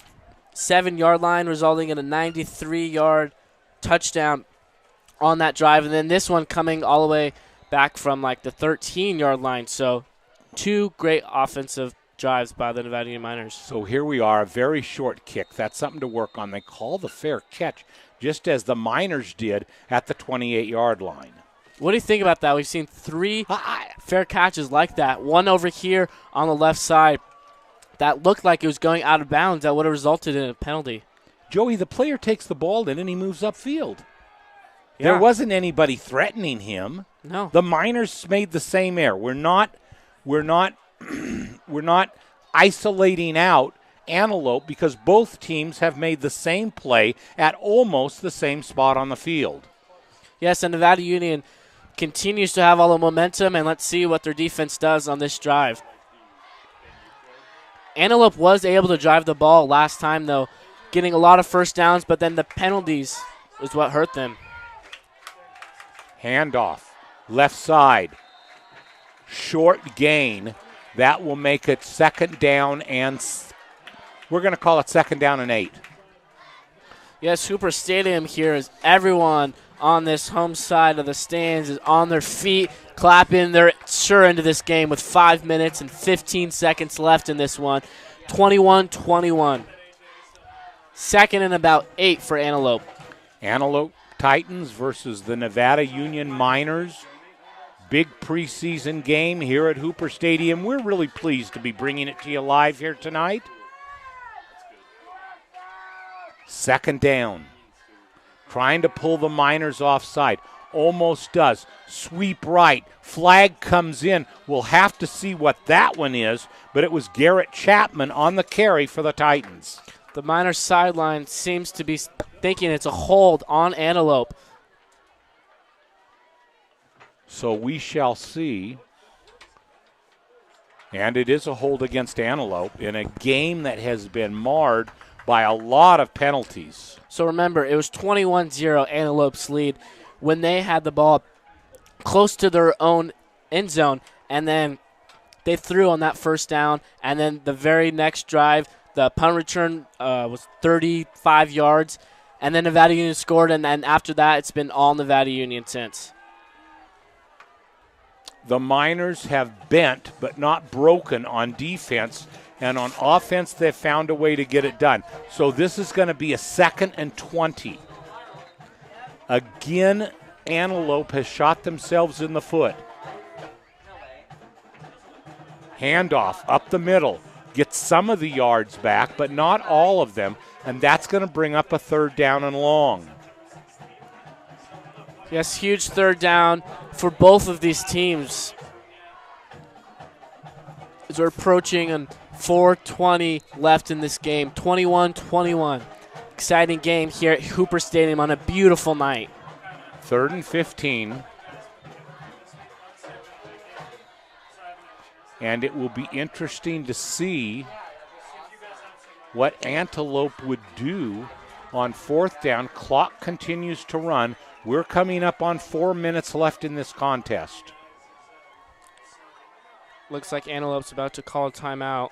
7-yard line, resulting in a 93-yard touchdown on that drive, and then this one coming all the way back from like the 13-yard line. So 2 great offensive drives by the Nevada Union Miners. So here we are, a very short kick. That's something to work on. They call the fair catch, just as the Miners did at the 28-yard line. What do you think about that? We've seen 3 fair catches like that. One over here on the left side that looked like it was going out of bounds. That would have resulted in a penalty. Joey, the player takes the ball in and he moves upfield. Yeah. There wasn't anybody threatening him. No. The Miners made the same error. We're not isolating out Antelope because both teams have made the same play at almost the same spot on the field. Yes, and Nevada Union continues to have all the momentum, and let's see what their defense does on this drive. Antelope was able to drive the ball last time, though, getting a lot of first downs, but then the penalties is what hurt them. Handoff, left side, short gain. That will make it second down, and we're going to call it second down and 8. Yes, Hooper Stadium here is everyone on this home side of the stands is on their feet, clapping. They're sure into this game with 5 minutes and 15 seconds left in this one. 21-21. Second and about 8 for Antelope. Antelope Titans versus the Nevada Union Miners. Big preseason game here at Hooper Stadium. We're really pleased to be bringing it to you live here tonight. Second down. Trying to pull the Miners offside. Almost does. Sweep right. Flag comes in. We'll have to see what that one is, but it was Garrett Chapman on the carry for the Titans. The Miners sideline seems to be thinking it's a hold on Antelope. So we shall see. And it is a hold against Antelope in a game that has been marred by a lot of penalties. So remember, it was 21-0 Antelope's lead when they had the ball close to their own end zone, and then they threw on that first down, and then the very next drive, the punt return was 35 yards, and then Nevada Union scored, and then after that, it's been all Nevada Union since. The Miners have bent but not broken on defense, and on offense they've found a way to get it done. So this is going to be a 2nd and 20. Again, Antelope has shot themselves in the foot. Handoff up the middle. Gets some of the yards back, but not all of them, and that's going to bring up a 3rd down and long. Yes, huge 3rd down for both of these teams. As we're approaching on 4:20 left in this game, 21-21. Exciting game here at Hooper Stadium on a beautiful night. 3rd and 15. And it will be interesting to see what Antelope would do on 4th down. Clock continues to run. We're coming up on 4 minutes left in this contest. Looks like Antelope's about to call a timeout.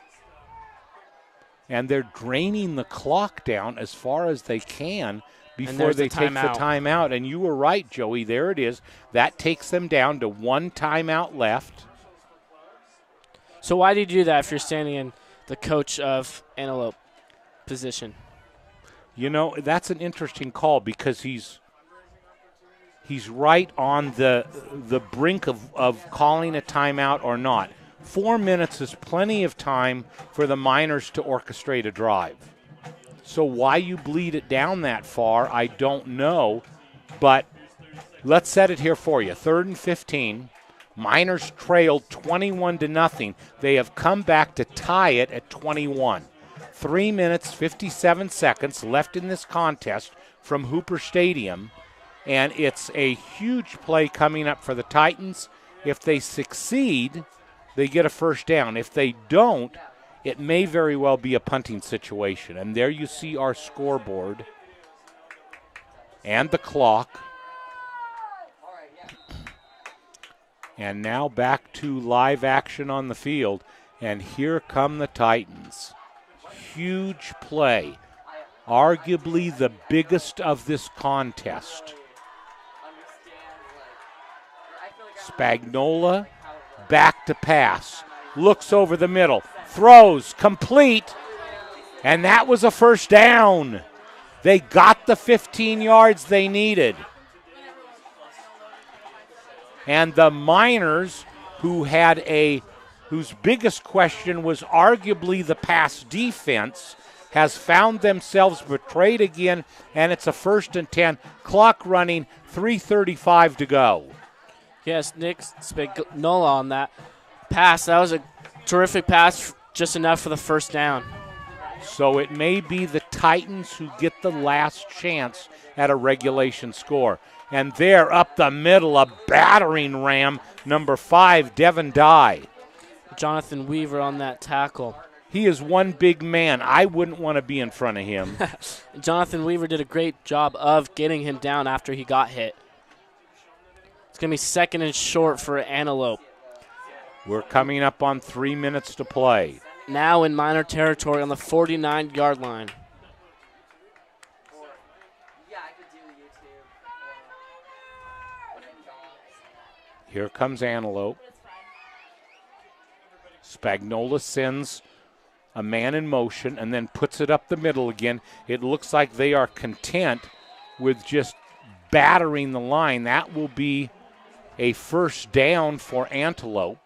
And they're draining the clock down as far as they can before they take the timeout. And you were right, Joey. There it is. That takes them down to 1 timeout left. So why do you do that if you're standing in the coach of Antelope position? You know, that's an interesting call because he's right on the brink of calling a timeout or not. 4 minutes is plenty of time for the Miners to orchestrate a drive. So why you bleed it down that far, I don't know. But let's set it here for you. 3rd and 15. Miners trailed 21-0. They have come back to tie it at 21. 3 minutes, 57 seconds left in this contest from Hooper Stadium. And it's a huge play coming up for the Titans. If they succeed, they get a 1st down. If they don't, it may very well be a punting situation. And there you see our scoreboard and the clock. And now back to live action on the field. And here come the Titans. Huge play. Arguably the biggest of this contest. Spagnola back to pass. Looks over the middle. throws, complete, and that was a first down. They got the 15 yards they needed. And the Miners, whose biggest question was arguably the pass defense, has found themselves betrayed again, and it's a 1st and 10. Clock running, 3:35 to go. Yes, Nick Spagnola on that pass. That was a terrific pass, just enough for the first down. So it may be the Titans who get the last chance at a regulation score. And there, up the middle, a battering ram, number 5, Devin Dye. Jonathan Weaver on that tackle. He is one big man. I wouldn't want to be in front of him. Jonathan Weaver did a great job of getting him down after he got hit. It's going to be 2nd and short for Antelope. We're coming up on 3 minutes to play. Now in Miner territory on the 49-yard line. Here comes Antelope. Spagnola sends a man in motion and then puts it up the middle again. It looks like they are content with just battering the line. That will be a first down for Antelope.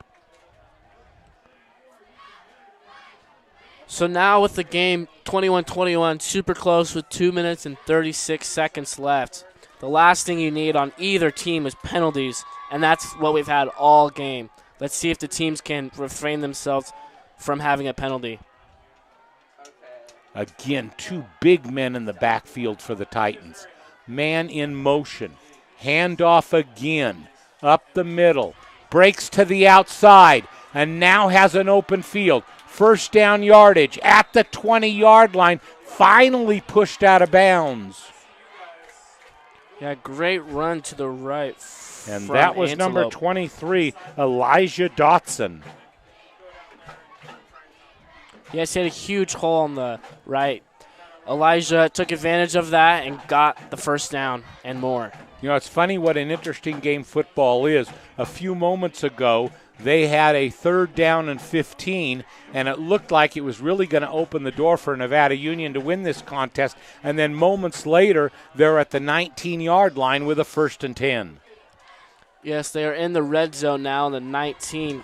So now with the game 21-21, super close with 2 minutes and 36 seconds left. The last thing you need on either team is penalties, and that's what we've had all game. Let's see if the teams can refrain themselves from having a penalty. Again, 2 big men in the backfield for the Titans. Man in motion. Handoff again. Up the middle. Breaks to the outside and now has an open field. First down yardage at the 20-yard line. Finally pushed out of bounds. Yeah, great run to the right. And that was Antelope. number 23, Elijah Dotson. Yes, he had a huge hole on the right. Elijah took advantage of that and got the first down and more. You know, it's funny what an interesting game football is. A few moments ago, they had a 3rd down and 15, and it looked like it was really going to open the door for Nevada Union to win this contest. And then moments later, they're at the 19-yard line with a 1st and 10. Yes, they are in the red zone now, in the 19,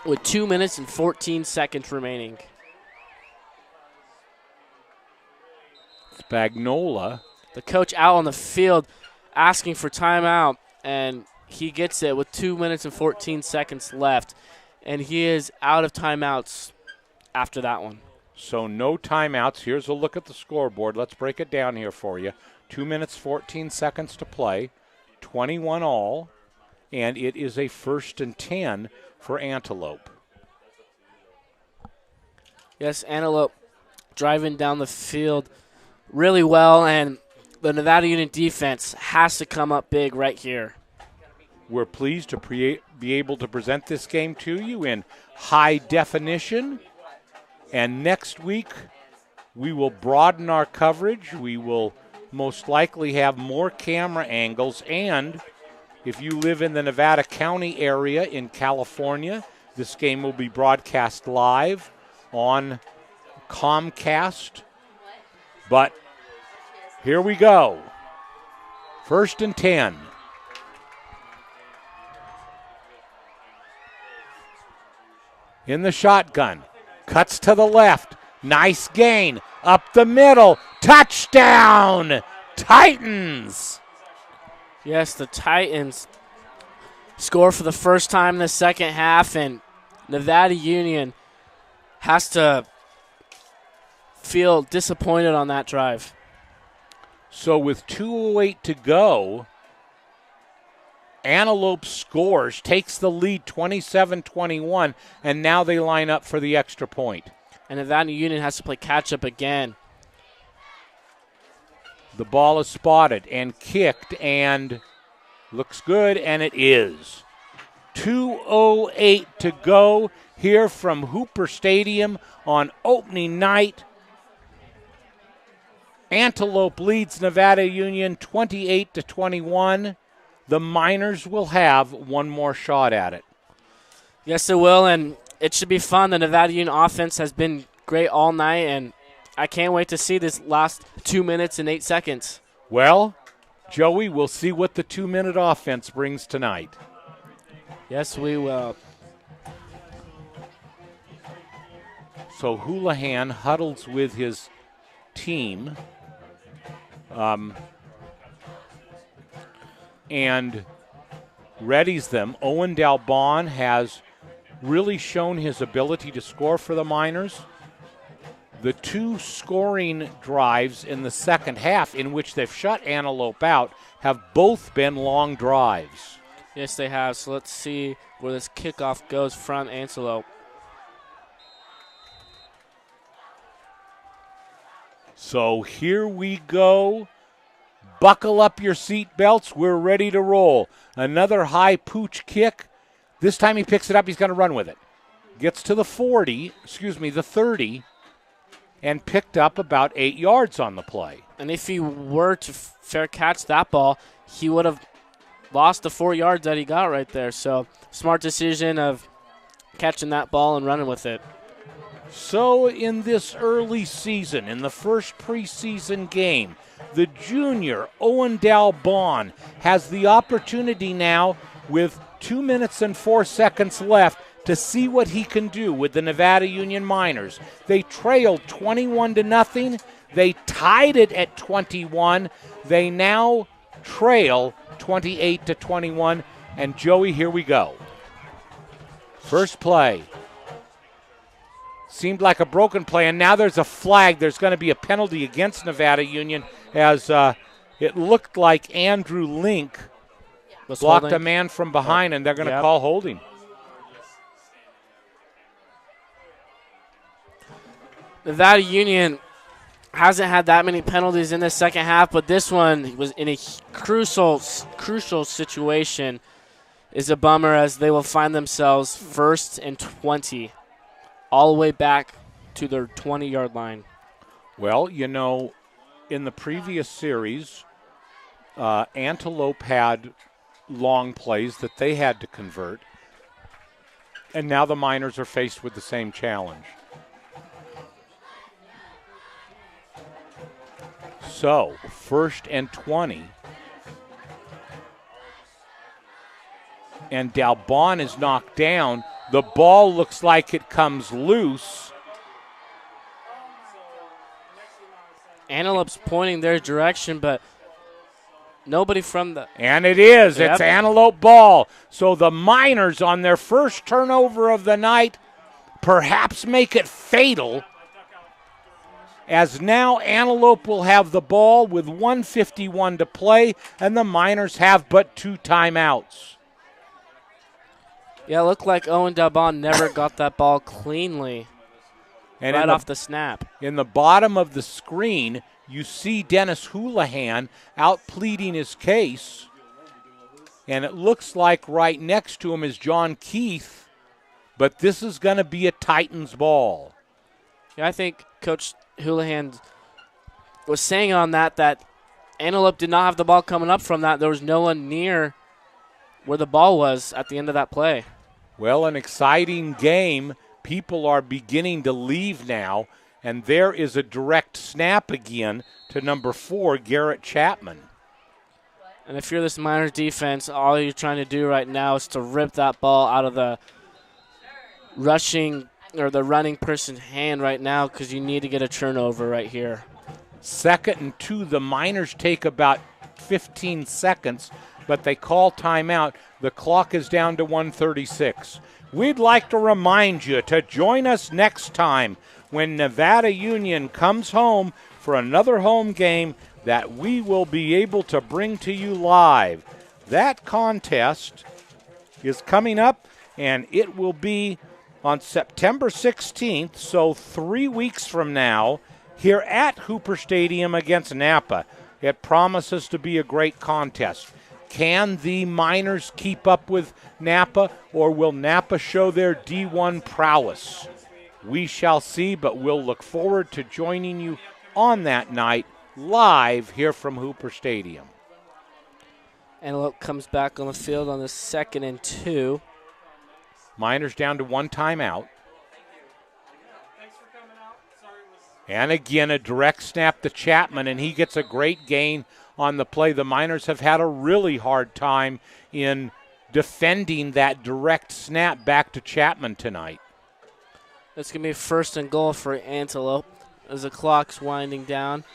with 2 minutes and 14 seconds remaining. Spagnola. The coach out on the field asking for timeout, and he gets it with 2 minutes and 14 seconds left. And he is out of timeouts after that one. So no timeouts. Here's a look at the scoreboard. Let's break it down here for you. 2 minutes, 14 seconds to play. 21 all. And it is a 1st and 10 for Antelope. Yes, Antelope driving down the field really well, and the Nevada Union defense has to come up big right here. We're pleased to be able to present this game to you in high definition. And next week, we will broaden our coverage. We will most likely have more camera angles. And if you live in the Nevada County area in California, this game will be broadcast live on Comcast. But here we go. 1st and 10. In the shotgun. Cuts to the left. Nice gain. Up the middle. Touchdown! Titans! Yes, the Titans score for the first time in the second half, and Nevada Union has to feel disappointed on that drive. So with 2:08 to go, Antelope scores, takes the lead 27-21, and now they line up for the extra point. And Nevada Union has to play catch-up again. The ball is spotted and kicked and looks good, and it is. 2:08 to go here from Hooper Stadium on opening night. Antelope leads Nevada Union 28-21. The Miners will have one more shot at it. Yes, they will, and it should be fun. The Nevada Union offense has been great all night, and I can't wait to see this last 2 minutes and 8 seconds. Well, Joey, we'll see what the 2-minute offense brings tonight. Yes, we will. So Houlihan huddles with his team and readies them. Owen Dalbon has really shown his ability to score for the Miners. The 2 scoring drives in the second half in which they've shut Antelope out have both been long drives. Yes, they have. So let's see where this kickoff goes from Antelope. So here we go. Buckle up your seat belts. We're ready to roll. Another high pooch kick. This time he picks it up. He's going to run with it. Gets to the 30, and picked up about 8 yards on the play. And if he were to fair catch that ball, he would have lost the 4 yards that he got right there. So smart decision of catching that ball and running with it. So in this early season, in the first preseason game, the junior Owen Dalbon has the opportunity now with 2 minutes and 4 seconds left to see what he can do with the Nevada Union Miners. They trailed 21-0. They tied it at 21. They now trail 28-21. And Joey, here we go. First play. Seemed like a broken play, and now there's a flag. There's going to be a penalty against Nevada Union as it looked like Andrew Link blocked a man from behind, and they're going to call holding. Nevada Union hasn't had that many penalties in the second half, but this one was in a crucial situation. Is a bummer as they will find themselves 1st and 20. All the way back to their 20-yard line. Well, you know, in the previous series, Antelope had long plays that they had to convert, and now the Miners are faced with the same challenge. So, 1st and 20. And Dalbon is knocked down. The ball looks like it comes loose. Antelope's pointing their direction, but nobody from the... And it is. Yep. It's Antelope ball. So the Miners on their first turnover of the night perhaps make it fatal, as now Antelope will have the ball with 1:51 to play, and the Miners have but 2 timeouts. Yeah, it looked like Owen Dalbon never got that ball cleanly And right off the snap. In the bottom of the screen, you see Dennis Houlihan out pleading his case, and it looks like right next to him is John Keith, but this is going to be a Titans ball. Yeah, I think Coach Houlihan was saying on that Antelope did not have the ball coming up from that. There was no one near where the ball was at the end of that play. Well, an exciting game. People are beginning to leave now, and there is a direct snap again to number 4, Garrett Chapman. And if you're this Miners defense, all you're trying to do right now is to rip that ball out of the rushing or the running person's hand right now, because you need to get a turnover right here. 2nd and 2. The Miners take about 15 seconds, but they call timeout. The clock is down to 1:36. We'd like to remind you to join us next time when Nevada Union comes home for another home game that we will be able to bring to you live. That contest is coming up, and it will be on September 16th, so 3 weeks from now, here at Hooper Stadium against Napa. It promises to be a great contest. Can the Miners keep up with Napa, or will Napa show their D1 prowess? We shall see, but we'll look forward to joining you on that night live here from Hooper Stadium. Antelope comes back on the field on the 2nd and 2. Miners down to 1 timeout. And again, a direct snap to Chapman, and he gets a great gain on the play. The Miners have had a really hard time in defending that direct snap back to Chapman tonight. It's going to be 1st and goal for Antelope as the clock's winding down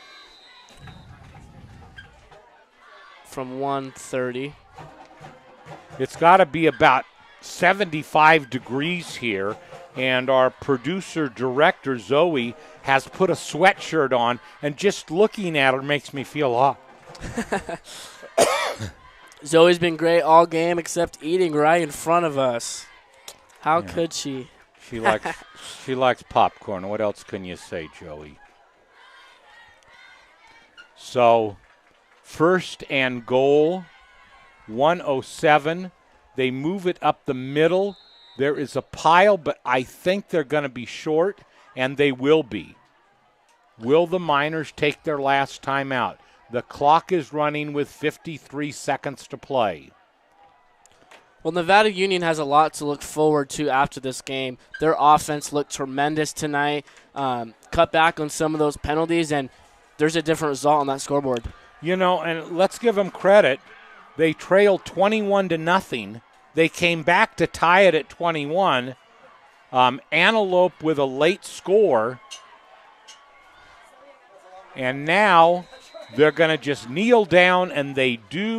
from 1:30. It's got to be about 75 degrees here, and our producer-director, Zoe, has put a sweatshirt on, and just looking at her makes me feel hot. Zoe's been great all game except eating right in front of us. How could she? She likes popcorn. What else can you say, Joey? So, 1st and goal, 1:07. They move it up the middle. There is a pile, but I think they're going to be short, and they will be. Will the Miners take their last timeout? The clock is running with 53 seconds to play. Well, Nevada Union has a lot to look forward to after this game. Their offense looked tremendous tonight, cut back on some of those penalties, and there's a different result on that scoreboard. You know, and let's give them credit. They trailed 21-0. They came back to tie it at 21. Antelope with a late score. And now they're going to just kneel down, and they do